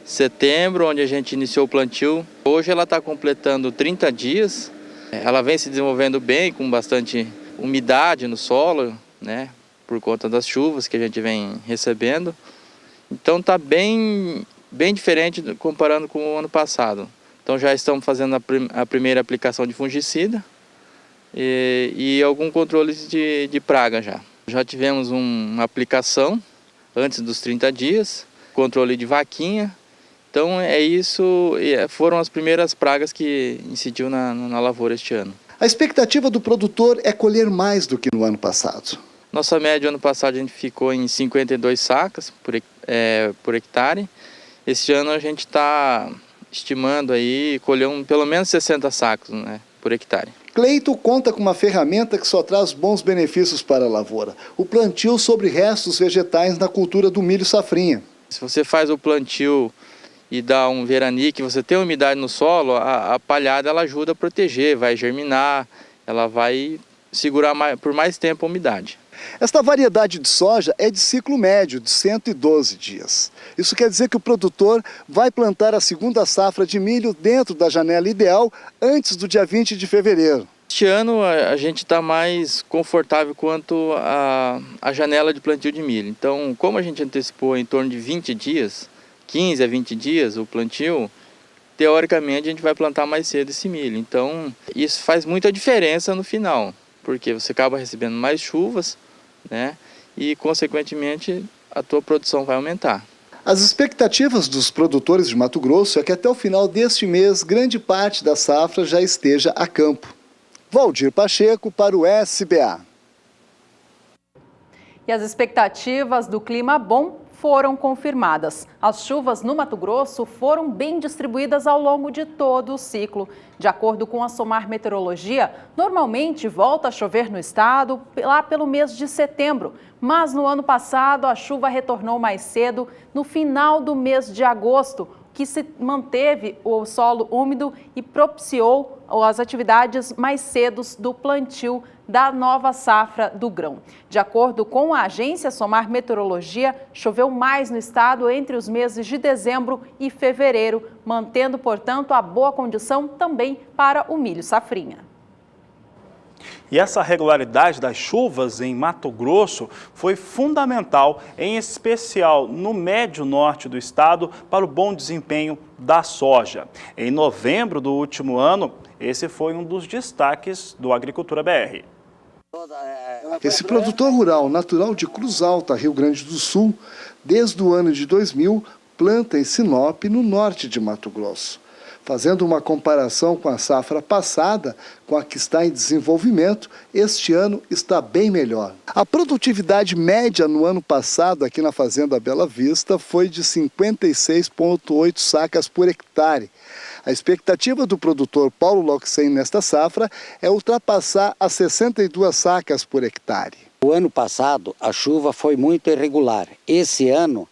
setembro, onde a gente iniciou o plantio. Hoje ela está completando 30 dias. Ela vem se desenvolvendo bem, com bastante umidade no solo, né, por conta das chuvas que a gente vem recebendo. Então está bem diferente comparando com o ano passado. Então já estamos fazendo a primeira aplicação de fungicida e algum controle de praga já. Já tivemos uma aplicação antes dos 30 dias, controle de vaquinha. Então foram as primeiras pragas que incidiu na lavoura este ano. A expectativa do produtor é colher mais do que no ano passado. Nossa média ano passado a gente ficou em 52 sacas por hectare. Este ano a gente está estimando aí colher pelo menos 60 sacos, né, por hectare. Cleito conta com uma ferramenta que só traz bons benefícios para a lavoura: o plantio sobre restos vegetais na cultura do milho safrinha. Se você faz o plantio e dá um veranique, você tem umidade no solo, a palhada ela ajuda a proteger, vai germinar, ela vai segurar por mais tempo a umidade. Esta variedade de soja é de ciclo médio, de 112 dias. Isso quer dizer que o produtor vai plantar a segunda safra de milho dentro da janela ideal antes do dia 20 de fevereiro. Este ano a gente está mais confortável quanto a janela de plantio de milho. Então, como a gente antecipou em torno de 20 dias, 15 a 20 dias o plantio, teoricamente a gente vai plantar mais cedo esse milho. Então, isso faz muita diferença no final, porque você acaba recebendo mais chuvas, né? E, consequentemente, a tua produção vai aumentar. As expectativas dos produtores de Mato Grosso é que até o final deste mês, grande parte da safra já esteja a campo. Valdir Pacheco para o SBA. E as expectativas do clima bom foram confirmadas. As chuvas no Mato Grosso foram bem distribuídas ao longo de todo o ciclo. De acordo com a SOMAR Meteorologia, normalmente volta a chover no estado lá pelo mês de setembro, mas no ano passado a chuva retornou mais cedo, no final do mês de agosto, que se manteve o solo úmido e propiciou as atividades mais cedos do plantio da nova safra do grão. De acordo com a agência SOMAR Meteorologia, choveu mais no estado entre os meses de dezembro e fevereiro, mantendo, portanto, a boa condição também para o milho safrinha. E essa regularidade das chuvas em Mato Grosso foi fundamental, em especial no médio norte do estado, para o bom desempenho da soja. Em novembro do último ano, esse foi um dos destaques do Agricultura BR. Esse produtor rural natural de Cruz Alta, Rio Grande do Sul, desde o ano de 2000, planta em Sinop, no norte de Mato Grosso. Fazendo uma comparação com a safra passada, com a que está em desenvolvimento, este ano está bem melhor. A produtividade média no ano passado aqui na Fazenda Bela Vista foi de 56,8 sacas por hectare. A expectativa do produtor Paulo Loxen nesta safra é ultrapassar as 62 sacas por hectare. O ano passado a chuva foi muito irregular. Esse ano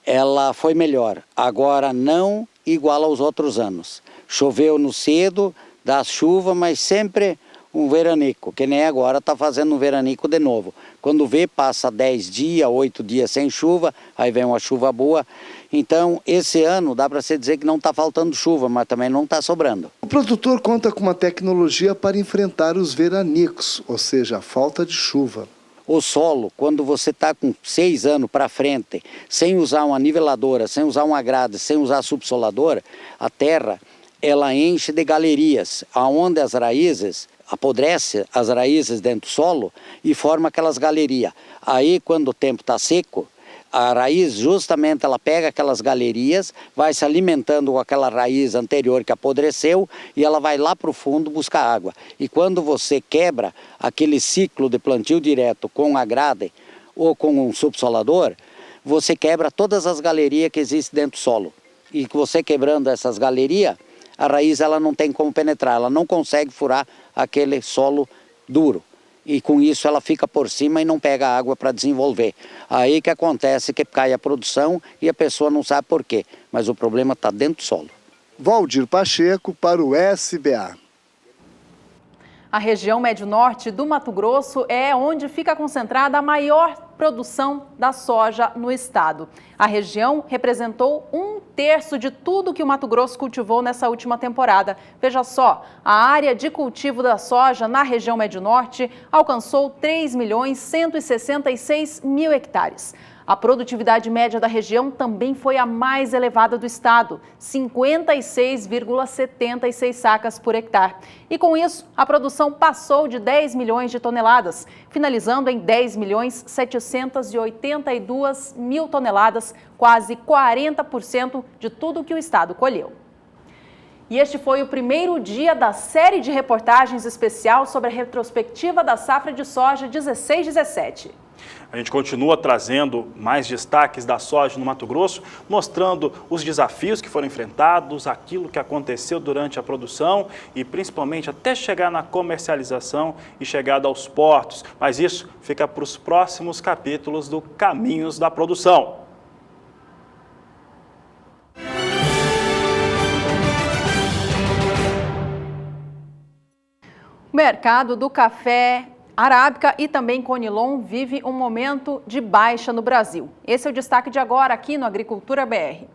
ela foi melhor. Agora não igual aos outros anos. Choveu no cedo, dá chuva, mas sempre um veranico, que nem agora está fazendo um veranico de novo. Quando vê, passa 10 dias, 8 dias sem chuva, aí vem uma chuva boa. Então, esse ano dá para se dizer que não está faltando chuva, mas também não está sobrando. O produtor conta com uma tecnologia para enfrentar os veranicos, ou seja, a falta de chuva. O solo, quando você está com 6 anos para frente, sem usar uma niveladora, sem usar uma grade, sem usar subsoladora, a terra ela enche de galerias, aonde as raízes, apodrece as raízes dentro do solo e forma aquelas galerias. Aí, quando o tempo está seco, a raiz justamente ela pega aquelas galerias, vai se alimentando com aquela raiz anterior que apodreceu e ela vai lá para o fundo buscar água. E quando você quebra aquele ciclo de plantio direto com a grade ou com um subsolador, você quebra todas as galerias que existem dentro do solo. E você quebrando essas galerias, a raiz ela não tem como penetrar, ela não consegue furar aquele solo duro. E com isso ela fica por cima e não pega água para desenvolver. Aí que acontece que cai a produção e a pessoa não sabe por quê, mas o problema está dentro do solo. Valdir Pacheco para o SBA. A região médio-norte do Mato Grosso é onde fica concentrada a maior produção da soja no estado. A região representou 1/3 de tudo que o Mato Grosso cultivou nessa última temporada. Veja só, a área de cultivo da soja na região médio-norte alcançou 3.166.000 hectares. A produtividade média da região também foi a mais elevada do estado, 56,76 sacas por hectare. E com isso, a produção passou de 10 milhões de toneladas, finalizando em 10.782 mil toneladas, quase 40% de tudo que o estado colheu. E este foi o primeiro dia da série de reportagens especial sobre a retrospectiva da safra de soja 16-17. A gente continua trazendo mais destaques da soja no Mato Grosso, mostrando os desafios que foram enfrentados, aquilo que aconteceu durante a produção e principalmente até chegar na comercialização e chegada aos portos. Mas isso fica para os próximos capítulos do Caminhos da Produção. O mercado do café arábica e também conilon vive um momento de baixa no Brasil. Esse é o destaque de agora aqui no Agricultura BR.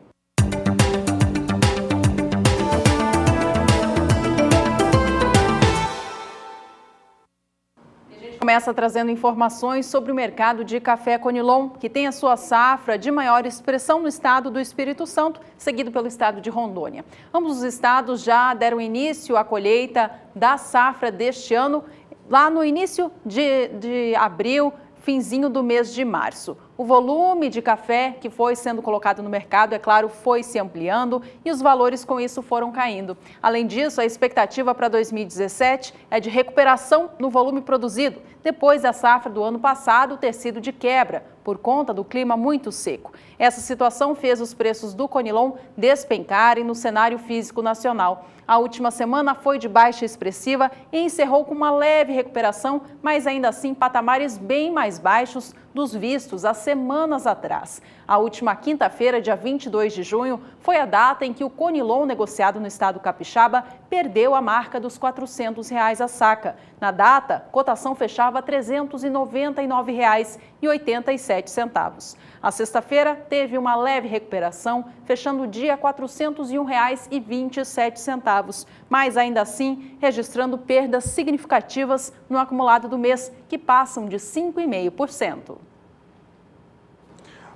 A gente começa trazendo informações sobre o mercado de café conilon, que tem a sua safra de maior expressão no estado do Espírito Santo, seguido pelo estado de Rondônia. Ambos os estados já deram início à colheita da safra deste ano, lá no início de abril, finzinho do mês de março. O volume de café que foi sendo colocado no mercado, é claro, foi se ampliando e os valores com isso foram caindo. Além disso, a expectativa para 2017 é de recuperação no volume produzido, depois da safra do ano passado ter sido de quebra, por conta do clima muito seco. Essa situação fez os preços do conilon despencarem no cenário físico nacional. A última semana foi de baixa expressiva e encerrou com uma leve recuperação, mas ainda assim patamares bem mais baixos dos vistos há semanas atrás. A última quinta-feira, dia 22 de junho, foi a data em que o conilon negociado no estado capixaba perdeu a marca dos R$ 400 a saca. Na data, cotação fechava R$ 399,87. A sexta-feira teve uma leve recuperação, fechando o dia R$ 401,27, mas ainda assim registrando perdas significativas no acumulado do mês, que passam de 5,5%.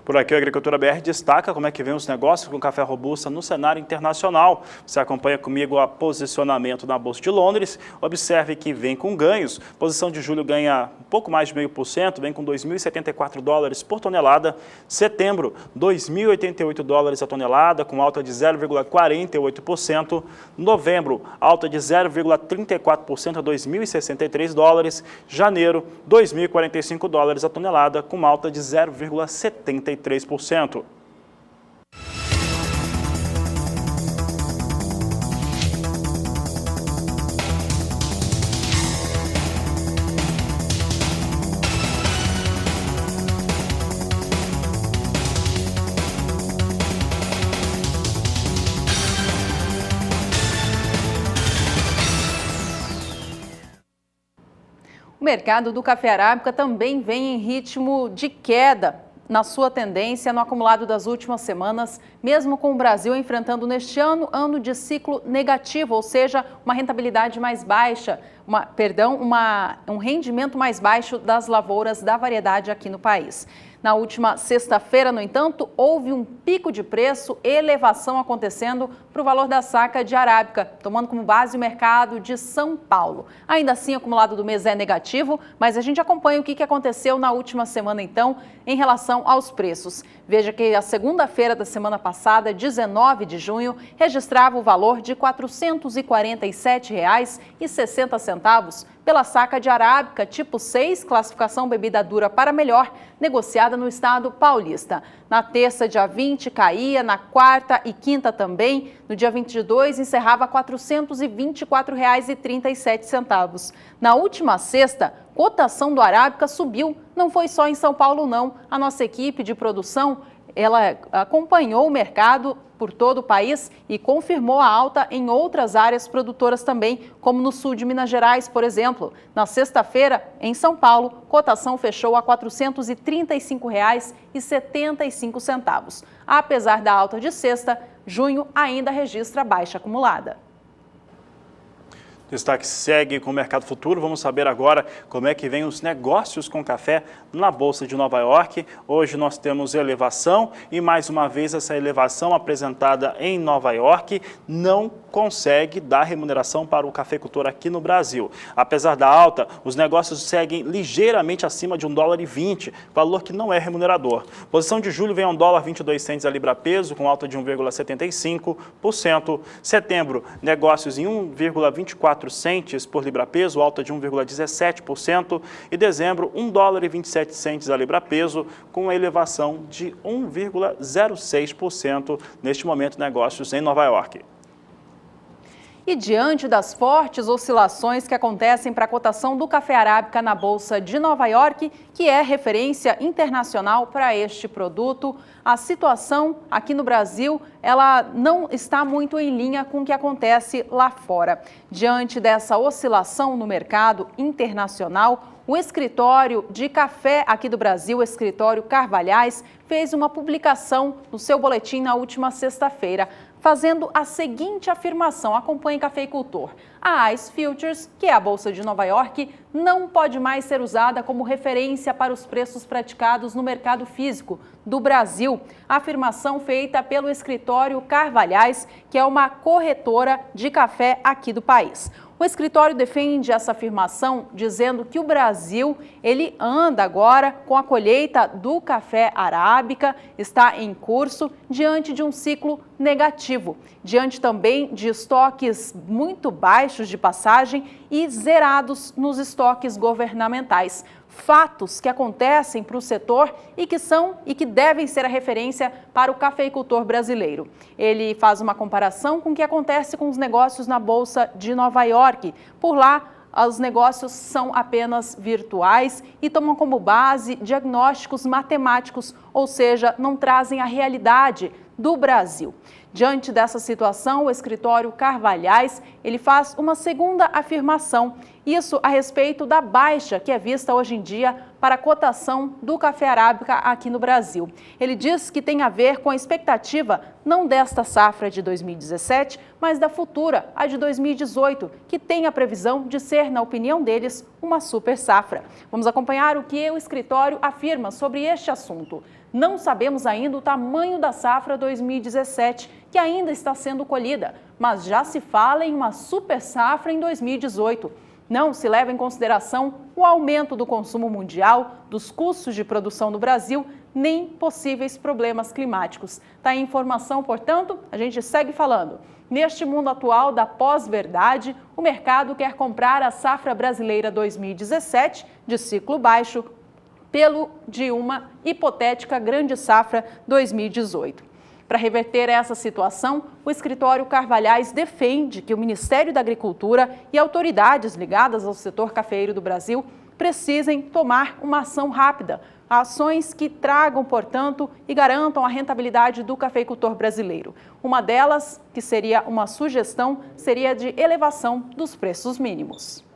Por aqui, a Agricultura BR destaca como é que vem os negócios com café robusta no cenário internacional. Você acompanha comigo o posicionamento na Bolsa de Londres. Observe que vem com ganhos. Posição de julho ganha um pouco mais de 0,5%, vem com 2.074 dólares por tonelada. Setembro, 2.088 dólares a tonelada, com alta de 0,48%. Novembro, alta de 0,34% a 2.063 dólares. Janeiro, 2.045 dólares a tonelada, com alta de 0,73%. O mercado do café arábica também vem em ritmo de queda na sua tendência no acumulado das últimas semanas, mesmo com o Brasil enfrentando neste ano de ciclo negativo, ou seja, uma rentabilidade mais baixa, um rendimento mais baixo das lavouras da variedade aqui no país. Na última sexta-feira, no entanto, houve um pico de preço, elevação acontecendo para o valor da saca de arábica, tomando como base o mercado de São Paulo. Ainda assim, o acumulado do mês é negativo, mas a gente acompanha o que aconteceu na última semana, então, em relação aos preços. Veja que a segunda-feira da semana passada, 19 de junho, registrava o valor de R$ 447,60 pela saca de arábica tipo 6, classificação bebida dura para melhor, negociada no estado paulista. Na terça, dia 20, caía, na quarta e quinta também. No dia 22, encerrava R$ 424,37. Na última sexta, cotação do arábica subiu. Não foi só em São Paulo, não. A nossa equipe de produção, ela acompanhou o mercado por todo o país e confirmou a alta em outras áreas produtoras também, como no sul de Minas Gerais, por exemplo. Na sexta-feira, em São Paulo, cotação fechou a R$ 435,75. Apesar da alta de sexta, junho ainda registra baixa acumulada. Destaque segue com o Mercado Futuro. Vamos saber agora como é que vem os negócios com café na Bolsa de Nova York. Hoje nós temos elevação e, mais uma vez, essa elevação apresentada em Nova York não consegue dar remuneração para o cafeicultor aqui no Brasil. Apesar da alta, os negócios seguem ligeiramente acima de $1,20, valor que não é remunerador. Posição de julho vem a $1,22 a libra peso, com alta de 1,75%. Setembro, negócios em 1,24 centes por libra peso, alta de 1,17%. E dezembro, $1,27 a libra peso, com a elevação de 1,06% neste momento, negócios em Nova York. E diante das fortes oscilações que acontecem para a cotação do café arábica na Bolsa de Nova York, que é referência internacional para este produto, a situação aqui no Brasil, ela não está muito em linha com o que acontece lá fora. Diante dessa oscilação no mercado internacional, o escritório de café aqui do Brasil, o escritório Carvalhais, fez uma publicação no seu boletim na última sexta-feira, fazendo a seguinte afirmação: acompanhe, cafeicultor. A ICE Futures, que é a Bolsa de Nova York, não pode mais ser usada como referência para os preços praticados no mercado físico do Brasil. A afirmação feita pelo escritório Carvalhais, que é uma corretora de café aqui do país. O escritório defende essa afirmação dizendo que o Brasil, ele anda agora com a colheita do café arábica, está em curso diante de um ciclo negativo, diante também de estoques muito baixos de passagem e zerados nos estoques governamentais. Fatos que acontecem para o setor e que devem ser a referência para o cafeicultor brasileiro. Ele faz uma comparação com o que acontece com os negócios na Bolsa de Nova York. Por lá, os negócios são apenas virtuais e tomam como base diagnósticos matemáticos, ou seja, não trazem a realidade do Brasil. Diante dessa situação, o escritório Carvalhais, ele faz uma segunda afirmação, isso a respeito da baixa que é vista hoje em dia para a cotação do café arábica aqui no Brasil. Ele diz que tem a ver com a expectativa não desta safra de 2017, mas da futura, a de 2018, que tem a previsão de ser, na opinião deles, uma super safra. Vamos acompanhar o que o escritório afirma sobre este assunto. Não sabemos ainda o tamanho da safra 2017, que ainda está sendo colhida, mas já se fala em uma super safra em 2018. Não se leva em consideração o aumento do consumo mundial, dos custos de produção no Brasil, nem possíveis problemas climáticos. Tá aí a informação, portanto, a gente segue falando. Neste mundo atual da pós-verdade, o mercado quer comprar a safra brasileira 2017, de ciclo baixo, pelo de uma hipotética grande safra 2018. Para reverter essa situação, o escritório Carvalhais defende que o Ministério da Agricultura e autoridades ligadas ao setor cafeeiro do Brasil precisem tomar uma ação rápida, ações que tragam, portanto, e garantam a rentabilidade do cafeicultor brasileiro. Uma delas, que seria uma sugestão, seria de elevação dos preços mínimos.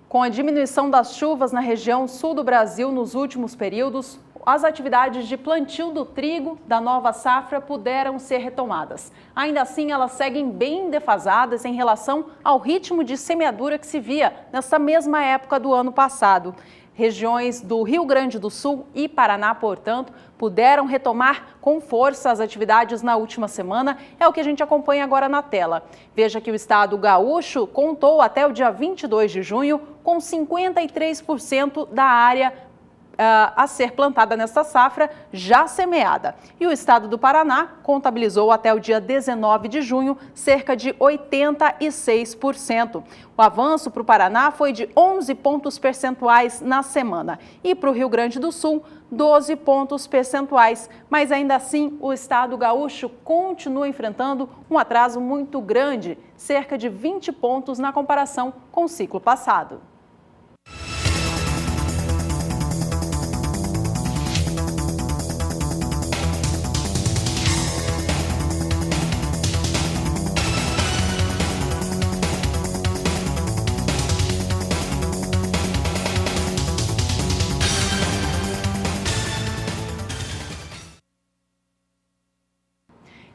Com a diminuição das chuvas na região sul do Brasil nos últimos períodos, as atividades de plantio do trigo da nova safra puderam ser retomadas. Ainda assim, elas seguem bem defasadas em relação ao ritmo de semeadura que se via nessa mesma época do ano passado. Regiões do Rio Grande do Sul e Paraná, portanto, puderam retomar com força as atividades na última semana. É o que a gente acompanha agora na tela. Veja que o estado gaúcho contou até o dia 22 de junho com 53% da área a ser plantada nesta safra já semeada. E o estado do Paraná contabilizou até o dia 19 de junho cerca de 86%. O avanço para o Paraná foi de 11 pontos percentuais na semana e para o Rio Grande do Sul, 12 pontos percentuais. Mas ainda assim, o estado gaúcho continua enfrentando um atraso muito grande, cerca de 20 pontos na comparação com o ciclo passado.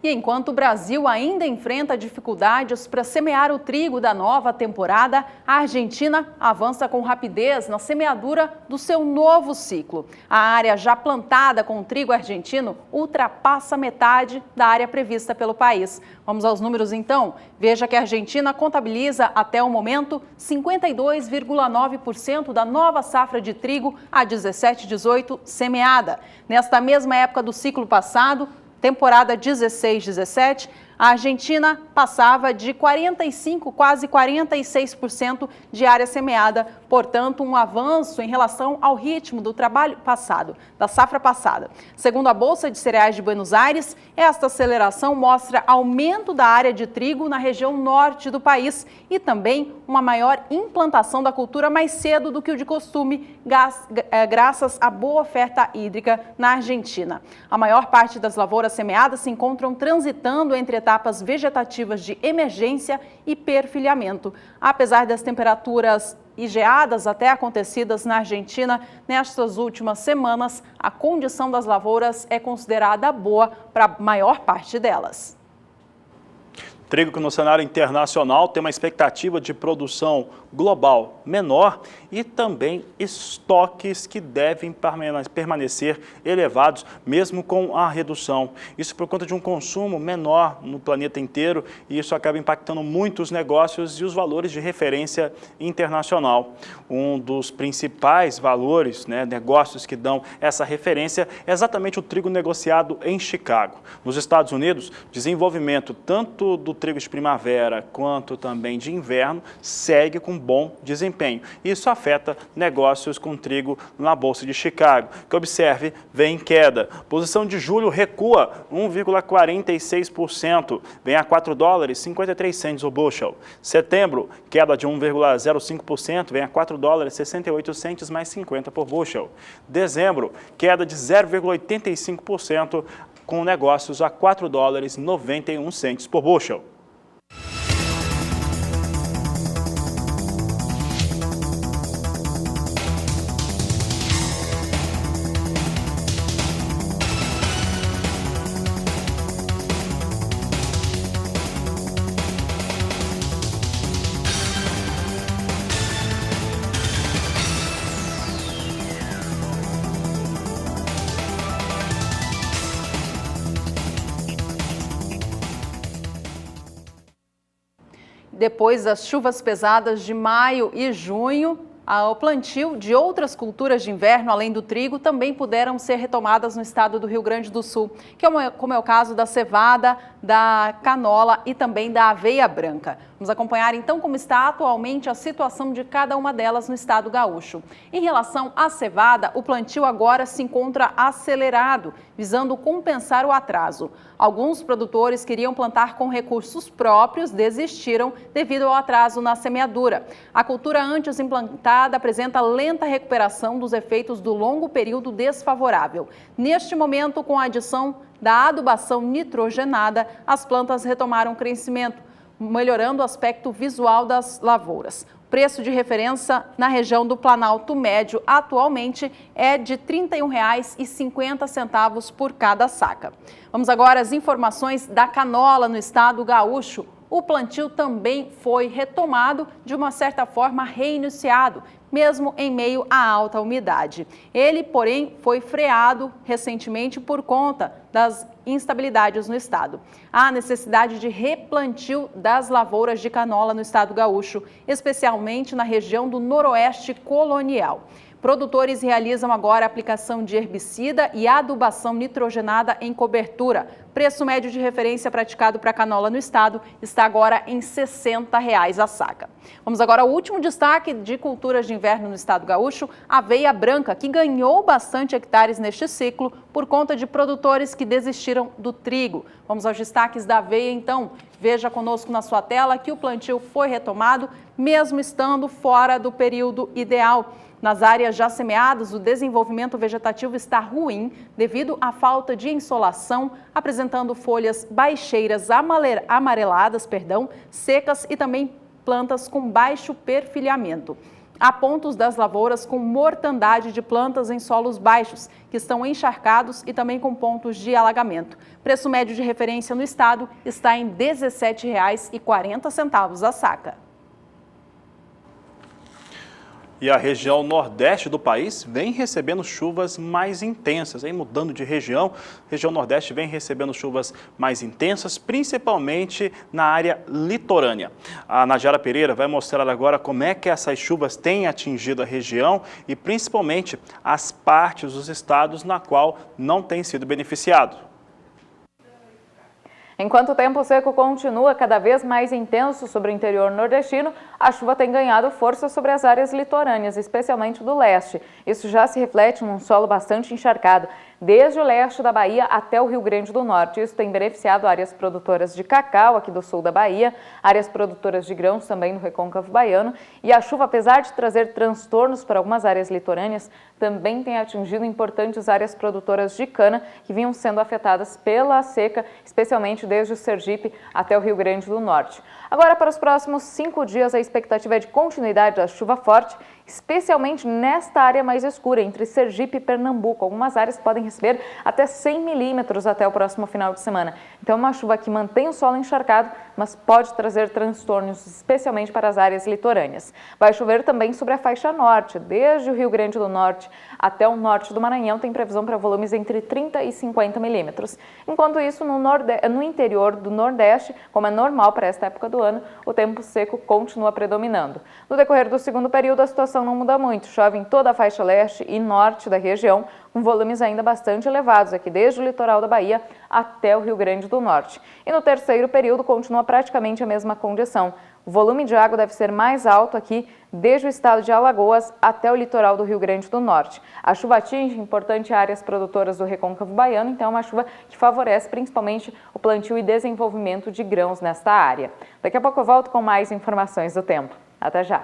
E enquanto o Brasil ainda enfrenta dificuldades para semear o trigo da nova temporada, a Argentina avança com rapidez na semeadura do seu novo ciclo. A área já plantada com o trigo argentino ultrapassa metade da área prevista pelo país. Vamos aos números então? Veja que a Argentina contabiliza até o momento 52,9% da nova safra de trigo a 17-18 semeada. Nesta mesma época do ciclo passado, temporada 16-17, a Argentina passava de 45%, quase 46% de área semeada, portanto, um avanço em relação ao ritmo do trabalho passado, da safra passada. Segundo a Bolsa de Cereais de Buenos Aires, esta aceleração mostra aumento da área de trigo na região norte do país e também uma maior implantação da cultura mais cedo do que o de costume, graças à boa oferta hídrica na Argentina. A maior parte das lavouras semeadas se encontram transitando entre etapas vegetativas de emergência e perfilhamento. Apesar das temperaturas e geadas até acontecidas na Argentina nestas últimas semanas, a condição das lavouras é considerada boa para a maior parte delas. Trigo que no cenário internacional tem uma expectativa de produção global menor e também estoques que devem permanecer elevados mesmo com a redução. Isso por conta de um consumo menor no planeta inteiro e isso acaba impactando muito os negócios e os valores de referência internacional. Um dos principais valores, negócios que dão essa referência é exatamente o trigo negociado em Chicago. Nos Estados Unidos, desenvolvimento tanto do trigo de primavera quanto também de inverno segue com bom desempenho. Isso afeta negócios com trigo na Bolsa de Chicago, que observe, vem em queda. Posição de julho recua 1,46%, vem a $4,53 o bushel. Setembro, queda de 1,05%, vem a $4,68 mais 50 por bushel. Dezembro, queda de 0,85%, com negócios a $4,91 por bushel. Depois das chuvas pesadas de maio e junho, o plantio de outras culturas de inverno, além do trigo, também puderam ser retomadas no estado do Rio Grande do Sul, como é o caso da cevada, da canola e também da aveia branca. Vamos acompanhar então como está atualmente a situação de cada uma delas no estado gaúcho. Em relação à cevada, o plantio agora se encontra acelerado, visando compensar o atraso. Alguns produtores queriam plantar com recursos próprios, desistiram devido ao atraso na semeadura. A cultura antes implantada apresenta lenta recuperação dos efeitos do longo período desfavorável. Neste momento, com a adição da adubação nitrogenada, as plantas retomaram crescimento, melhorando o aspecto visual das lavouras. O preço de referência na região do Planalto Médio atualmente é de R$ 31,50 por cada saca. Vamos agora às informações da canola no estado gaúcho. O plantio também foi retomado, de uma certa forma reiniciado, mesmo em meio à alta umidade. Ele, porém, foi freado recentemente por conta das instabilidades no estado. Há necessidade de replantio das lavouras de canola no estado gaúcho, especialmente na região do noroeste colonial. Produtores realizam agora a aplicação de herbicida e adubação nitrogenada em cobertura. Preço médio de referência praticado para a canola no estado está agora em R$ 60 a saca. Vamos agora ao último destaque de culturas de inverno no estado gaúcho, a aveia branca, que ganhou bastante hectares neste ciclo por conta de produtores que desistiram do trigo. Vamos aos destaques da aveia, então. Veja conosco na sua tela que o plantio foi retomado, mesmo estando fora do período ideal. Nas áreas já semeadas, o desenvolvimento vegetativo está ruim devido à falta de insolação, apresentando folhas baixeiras amareladas, secas e também plantas com baixo perfilhamento. Há pontos das lavouras com mortandade de plantas em solos baixos, que estão encharcados e também com pontos de alagamento. Preço médio de referência no estado está em R$ 17,40 a saca. E a região nordeste do país vem recebendo chuvas mais intensas. Aí, mudando de região, a região nordeste vem recebendo chuvas mais intensas, principalmente na área litorânea. A Nadiara Pereira vai mostrar agora como é que essas chuvas têm atingido a região e principalmente as partes dos estados na qual não tem sido beneficiado. Enquanto o tempo seco continua cada vez mais intenso sobre o interior nordestino, a chuva tem ganhado força sobre as áreas litorâneas, especialmente do leste. Isso já se reflete num solo bastante encharcado, desde o leste da Bahia até o Rio Grande do Norte. Isso tem beneficiado áreas produtoras de cacau aqui do sul da Bahia, áreas produtoras de grãos também no Recôncavo Baiano. E a chuva, apesar de trazer transtornos para algumas áreas litorâneas, também tem atingido importantes áreas produtoras de cana que vinham sendo afetadas pela seca, especialmente desde o Sergipe até o Rio Grande do Norte. Agora, para os próximos 5 dias, a expectativa é de continuidade da chuva forte, especialmente nesta área mais escura, entre Sergipe e Pernambuco. Algumas áreas podem receber até 100 milímetros até o próximo final de semana. Então, uma chuva que mantém o solo encharcado, mas pode trazer transtornos, especialmente para as áreas litorâneas. Vai chover também sobre a faixa norte, desde o Rio Grande do Norte até o norte do Maranhão, tem previsão para volumes entre 30 e 50 milímetros. Enquanto isso, no interior do Nordeste, como é normal para esta época do ano, o tempo seco continua predominando. No decorrer do segundo período, a situação não muda muito. Chove em toda a faixa leste e norte da região, com volumes ainda bastante elevados, aqui desde o litoral da Bahia até o Rio Grande do Norte. E no terceiro período, continua praticamente a mesma condição. O volume de água deve ser mais alto aqui, desde o estado de Alagoas até o litoral do Rio Grande do Norte. A chuva atinge importantes áreas produtoras do Recôncavo Baiano, então é uma chuva que favorece principalmente o plantio e desenvolvimento de grãos nesta área. Daqui a pouco eu volto com mais informações do tempo. Até já!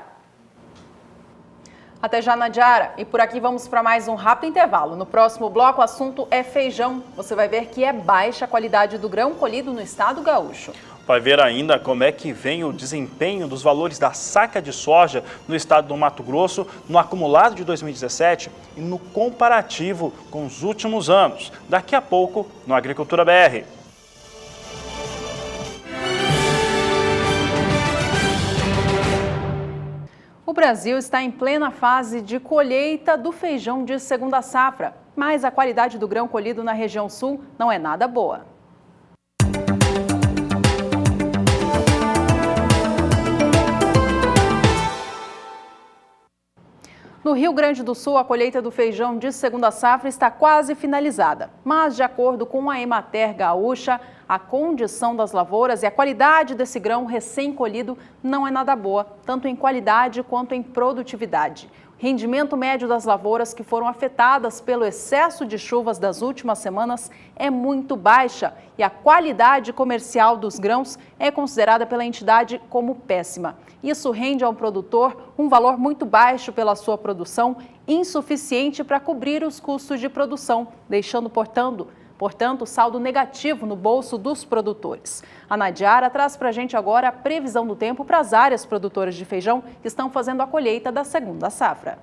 Até já, Nadiara. E por aqui vamos para mais um rápido intervalo. No próximo bloco, o assunto é feijão. Você vai ver que é baixa a qualidade do grão colhido no estado gaúcho. Vai ver ainda como é que vem o desempenho dos valores da saca de soja no estado do Mato Grosso no acumulado de 2017 e no comparativo com os últimos anos. Daqui a pouco, no Agricultura BR. O Brasil está em plena fase de colheita do feijão de segunda safra, mas a qualidade do grão colhido na região sul não é nada boa. No Rio Grande do Sul, a colheita do feijão de segunda safra está quase finalizada, mas de acordo com a Emater Gaúcha, a condição das lavouras e a qualidade desse grão recém-colhido não é nada boa, tanto em qualidade quanto em produtividade. O rendimento médio das lavouras que foram afetadas pelo excesso de chuvas das últimas semanas é muito baixa e a qualidade comercial dos grãos é considerada pela entidade como péssima. Isso rende ao produtor um valor muito baixo pela sua produção, insuficiente para cobrir os custos de produção, deixando, portanto, saldo negativo no bolso dos produtores. A Nadiara traz para a gente agora a previsão do tempo para as áreas produtoras de feijão que estão fazendo a colheita da segunda safra.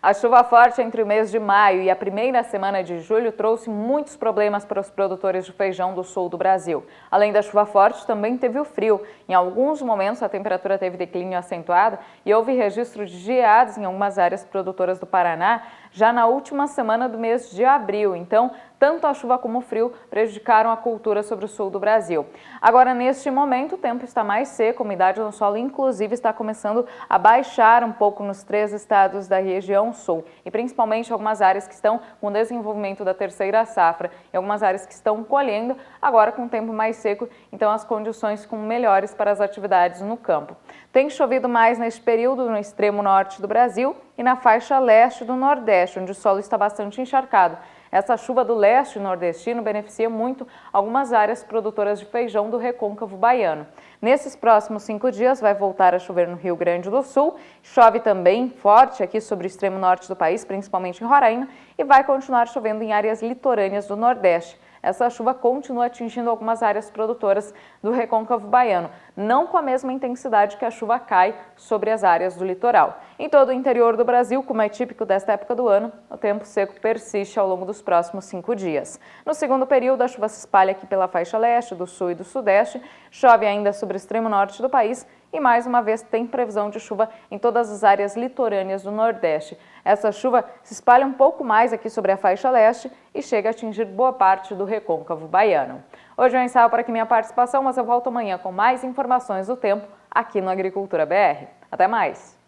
A chuva forte entre o mês de maio e a primeira semana de julho trouxe muitos problemas para os produtores de feijão do sul do Brasil. Além da chuva forte, também teve o frio. Em alguns momentos, a temperatura teve declínio acentuado e houve registro de geadas em algumas áreas produtoras do Paraná já na última semana do mês de abril. Então, tanto a chuva como o frio prejudicaram a cultura sobre o sul do Brasil. Agora, neste momento, o tempo está mais seco, a umidade no solo, inclusive, está começando a baixar um pouco nos 3 estados da região sul, e principalmente algumas áreas que estão com desenvolvimento da terceira safra e algumas áreas que estão colhendo, agora com o tempo mais seco, então as condições ficam melhores para as atividades no campo. Tem chovido mais neste período no extremo norte do Brasil e na faixa leste do Nordeste, onde o solo está bastante encharcado. Essa chuva do leste nordestino beneficia muito algumas áreas produtoras de feijão do recôncavo baiano. Nesses próximos 5 dias vai voltar a chover no Rio Grande do Sul, chove também forte aqui sobre o extremo norte do país, principalmente em Roraima, e vai continuar chovendo em áreas litorâneas do Nordeste. Essa chuva continua atingindo algumas áreas produtoras do recôncavo baiano, não com a mesma intensidade que a chuva cai sobre as áreas do litoral. Em todo o interior do Brasil, como é típico desta época do ano, o tempo seco persiste ao longo dos próximos 5 dias. No segundo período, a chuva se espalha aqui pela faixa leste, do sul e do sudeste, chove ainda sobre o extremo norte do país e, mais uma vez, tem previsão de chuva em todas as áreas litorâneas do Nordeste. Essa chuva se espalha um pouco mais aqui sobre a faixa leste e chega a atingir boa parte do recôncavo baiano. Hoje eu encerro por aqui minha participação, mas eu volto amanhã com mais informações do tempo aqui no Agricultura BR. Até mais!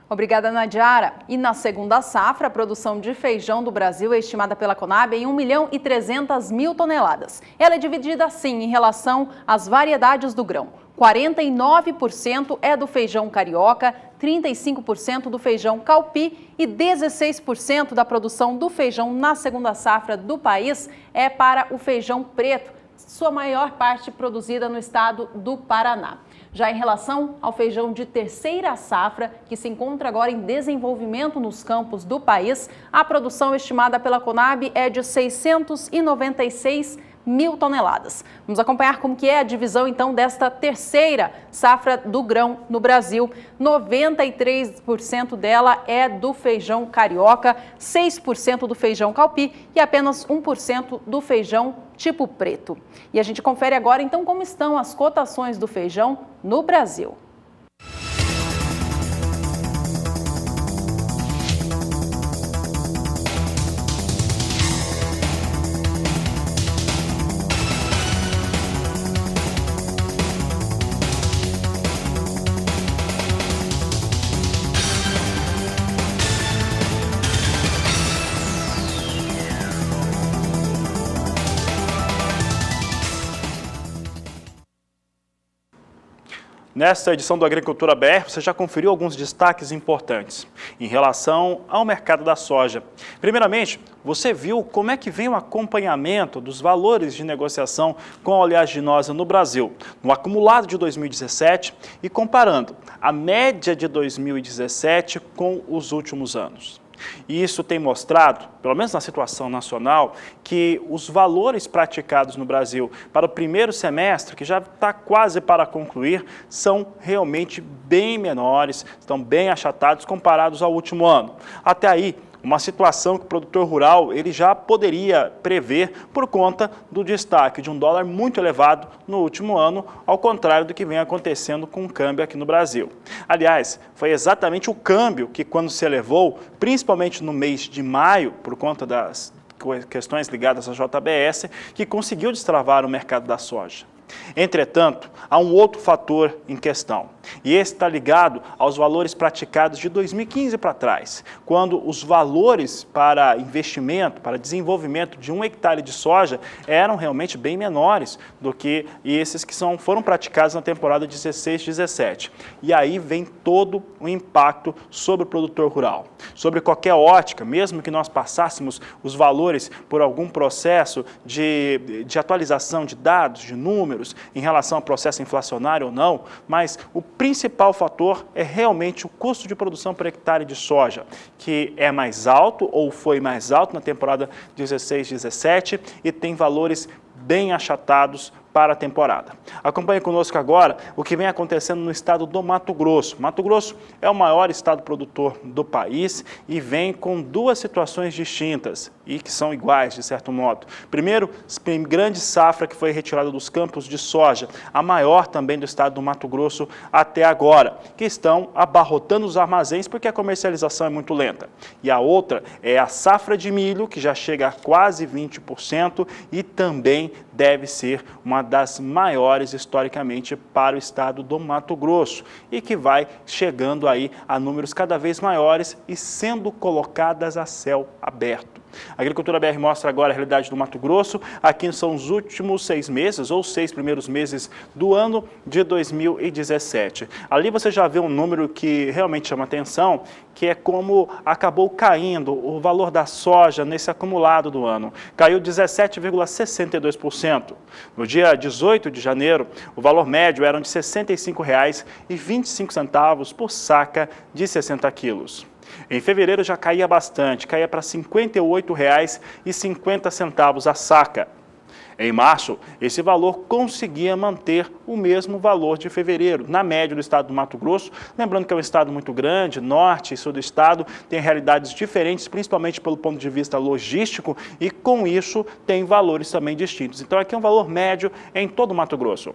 Obrigada, Nadiara. E na segunda safra, a produção de feijão do Brasil é estimada pela Conab em 1.300.000 toneladas. Ela é dividida assim em relação às variedades do grão. 49% é do feijão carioca, 35% do feijão calpi e 16% da produção do feijão na segunda safra do país é para o feijão preto, sua maior parte produzida no estado do Paraná. Já em relação ao feijão de terceira safra, que se encontra agora em desenvolvimento nos campos do país, a produção estimada pela Conab é de 696.000 toneladas. Vamos acompanhar como que é a divisão, então, desta terceira safra do grão no Brasil. 93% dela é do feijão carioca, 6% do feijão calpi e apenas 1% do feijão tipo preto. E a gente confere agora, então, como estão as cotações do feijão no Brasil. Nesta edição do Agricultura BR, você já conferiu alguns destaques importantes em relação ao mercado da soja. Primeiramente, você viu como é que vem o acompanhamento dos valores de negociação com a oleaginosa no Brasil, no acumulado de 2017 e comparando a média de 2017 com os últimos anos. E isso tem mostrado, pelo menos na situação nacional, que os valores praticados no Brasil para o primeiro semestre, que já está quase para concluir, são realmente bem menores, estão bem achatados comparados ao último ano. Até aí, uma situação que o produtor rural ele já poderia prever por conta do destaque de um dólar muito elevado no último ano, ao contrário do que vem acontecendo com o câmbio aqui no Brasil. Aliás, foi exatamente o câmbio que, quando se elevou, principalmente no mês de maio, por conta das questões ligadas à JBS, que conseguiu destravar o mercado da soja. Entretanto, há um outro fator em questão, e esse está ligado aos valores praticados de 2015 para trás, quando os valores para investimento, para desenvolvimento de 1 hectare de soja eram realmente bem menores do que esses que foram praticados na temporada 16-17. E aí vem todo o impacto sobre o produtor rural. Sobre qualquer ótica, mesmo que nós passássemos os valores por algum processo de atualização de dados, de números, em relação ao processo inflacionário ou não, mas o principal fator é realmente o custo de produção por hectare de soja, que é mais alto ou foi mais alto na temporada 16-17 e tem valores bem achatados para a temporada. Acompanhe conosco agora o que vem acontecendo no estado do Mato Grosso. Mato Grosso é o maior estado produtor do país e vem com duas situações distintas. e que são iguais, de certo modo. Primeiro, grande safra que foi retirada dos campos de soja, a maior também do estado do Mato Grosso até agora, que estão abarrotando os armazéns porque a comercialização é muito lenta. E a outra é a safra de milho, que já chega a quase 20% e também deve ser uma das maiores historicamente para o estado do Mato Grosso e que vai chegando aí a números cada vez maiores e sendo colocadas a céu aberto. A Agricultura BR mostra agora a realidade do Mato Grosso. Aqui são os últimos 6 meses, ou 6 primeiros meses do ano de 2017. Ali você já vê um número que realmente chama atenção, que é como acabou caindo o valor da soja nesse acumulado do ano. Caiu 17,62%. No dia 18 de janeiro, o valor médio era de R$ 65,25 por saca de 60 quilos. Em fevereiro já caía bastante, caía para R$ 58,50 a saca. Em março, esse valor conseguia manter o mesmo valor de fevereiro, na média do estado do Mato Grosso. Lembrando que é um estado muito grande, norte e sul do estado, tem realidades diferentes, principalmente pelo ponto de vista logístico, e com isso tem valores também distintos. Então aqui é um valor médio em todo o Mato Grosso.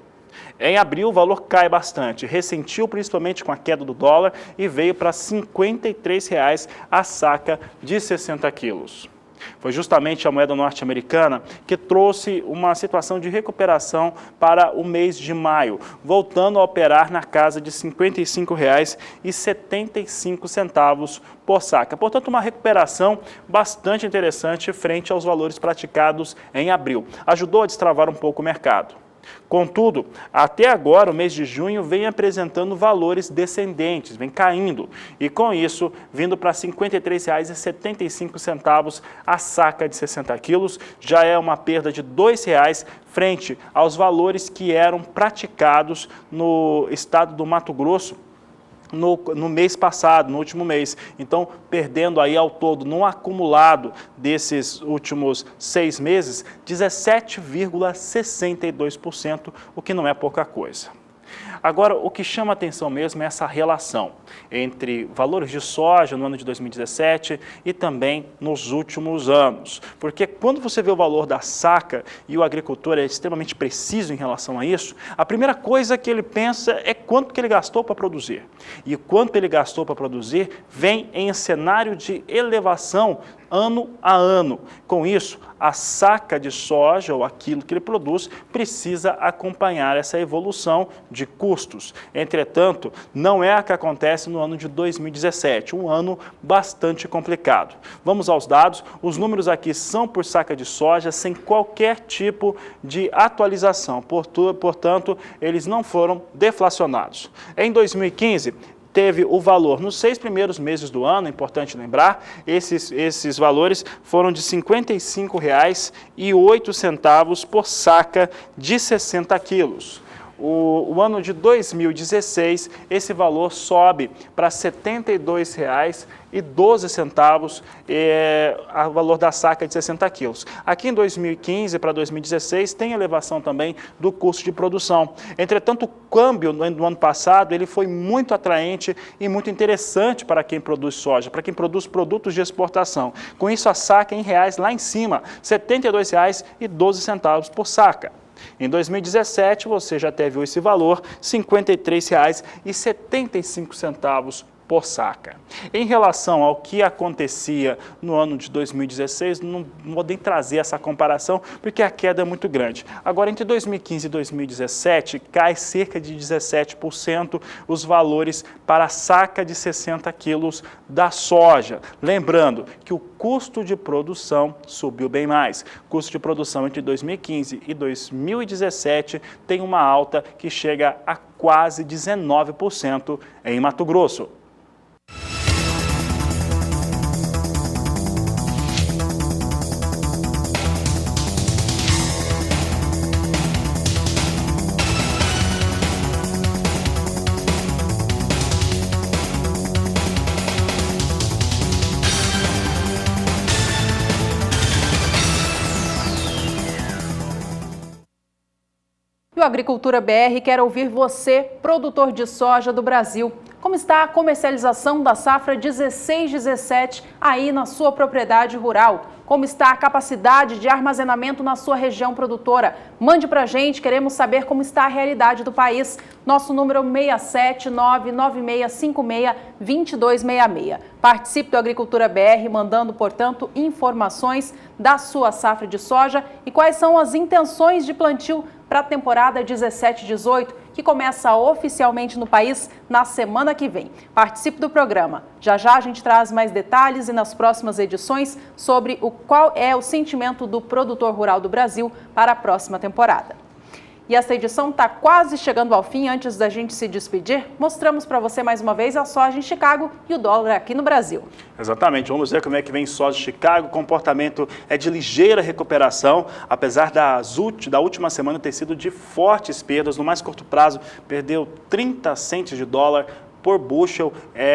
Em abril, o valor cai bastante, ressentiu principalmente com a queda do dólar e veio para R$ 53,00 a saca de 60 quilos. Foi justamente a moeda norte-americana que trouxe uma situação de recuperação para o mês de maio, voltando a operar na casa de R$ 55,75 por saca. Portanto, uma recuperação bastante interessante frente aos valores praticados em abril. Ajudou a destravar um pouco o mercado. Contudo, até agora, o mês de junho vem apresentando valores descendentes, vem caindo, e com isso, vindo para R$ 53,75 a saca de 60 quilos, já é uma perda de R$ 2,00 frente aos valores que eram praticados no estado do Mato Grosso no mês passado, no último mês. Então, perdendo aí ao todo, no acumulado desses últimos 6 meses, 17,62%, o que não é pouca coisa. Agora, o que chama atenção mesmo é essa relação entre valores de soja no ano de 2017 e também nos últimos anos. Porque quando você vê o valor da saca e o agricultor é extremamente preciso em relação a isso, a primeira coisa que ele pensa é quanto que ele gastou para produzir. E quanto ele gastou para produzir vem em cenário de elevação ano a ano. Com isso, a saca de soja ou aquilo que ele produz precisa acompanhar essa evolução de custos. Entretanto, não é a que acontece no ano de 2017, um ano bastante complicado. Vamos aos dados. Os números aqui são por saca de soja sem qualquer tipo de atualização. Portanto, eles não foram deflacionados. Em 2015, teve o valor nos 6 primeiros meses do ano, é importante lembrar, esses valores foram de R$ 55,08 por saca de 60 quilos. O ano de 2016, esse valor sobe para R$ 72,12, o valor da saca de 60 quilos. Aqui em 2015 para 2016 tem elevação também do custo de produção. Entretanto, o câmbio no ano passado ele foi muito atraente e muito interessante para quem produz soja, para quem produz produtos de exportação. Com isso, a saca em reais lá em cima, R$ 72,12 por saca. Em 2017, você já teve esse valor, R$ 53,75 por saca. Em relação ao que acontecia no ano de 2016, não vou nem trazer essa comparação, porque a queda é muito grande. Agora, entre 2015 e 2017, cai cerca de 17% os valores para a saca de 60 quilos da soja. Lembrando que o custo de produção subiu bem mais. O custo de produção entre 2015 e 2017 tem uma alta que chega a quase 19% em Mato Grosso. E o Agricultura BR quer ouvir você, produtor de soja do Brasil. Como está a comercialização da safra 16/17 aí na sua propriedade rural? Como está a capacidade de armazenamento na sua região produtora? Mande para a gente, queremos saber como está a realidade do país. Nosso número é 67996562266. Participe do Agricultura BR, mandando, portanto, informações da sua safra de soja e quais são as intenções de plantio para a temporada 17/18, que começa oficialmente no país na semana que vem. Participe do programa. Já já a gente traz mais detalhes e nas próximas edições sobre qual é o sentimento do produtor rural do Brasil para a próxima temporada. E esta edição está quase chegando ao fim. Antes da gente se despedir, mostramos para você mais uma vez a soja em Chicago e o dólar aqui no Brasil. Exatamente, vamos ver como é que vem soja de Chicago. O comportamento é de ligeira recuperação, apesar da última semana ter sido de fortes perdas. No mais curto prazo, perdeu 30 centes de dólar por bushel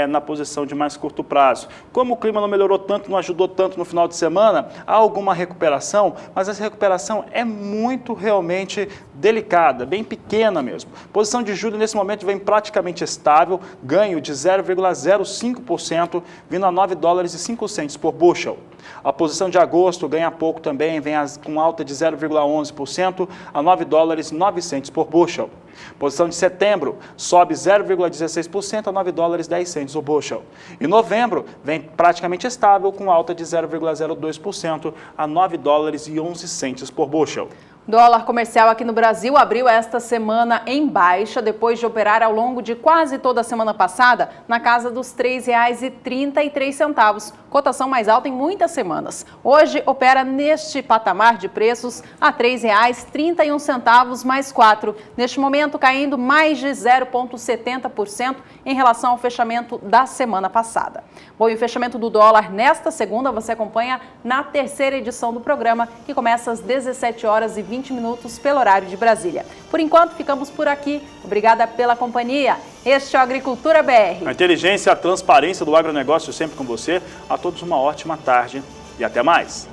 na posição de mais curto prazo. Como o clima não melhorou tanto, não ajudou tanto no final de semana, há alguma recuperação, mas essa recuperação é muito realmente delicada, bem pequena mesmo. Posição de julho nesse momento vem praticamente estável, ganho de 0,05%, vindo a 9 dólares e 5 centes por bushel. A posição de agosto ganha pouco também, vem com alta de 0,11% a 9 dólares e 9 centes por bushel. Posição de setembro sobe 0,16% a 9 dólares e 10 centes o bushel. E novembro vem praticamente estável com alta de 0,02% a 9 dólares e 11 centes por bushel. Dólar comercial aqui no Brasil abriu esta semana em baixa, depois de operar ao longo de quase toda a semana passada na casa dos R$ 3,33, cotação mais alta em muitas semanas. Hoje opera neste patamar de preços a R$ 3,31 mais 4, neste momento caindo mais de 0,70% em relação ao fechamento da semana passada. Bom, e o fechamento do dólar nesta segunda você acompanha na terceira edição do programa, que começa às 17h20 pelo horário de Brasília. Por enquanto, ficamos por aqui. Obrigada pela companhia. Este é o Agricultura BR. A inteligência e a transparência do agronegócio sempre com você. A todos uma ótima tarde e até mais.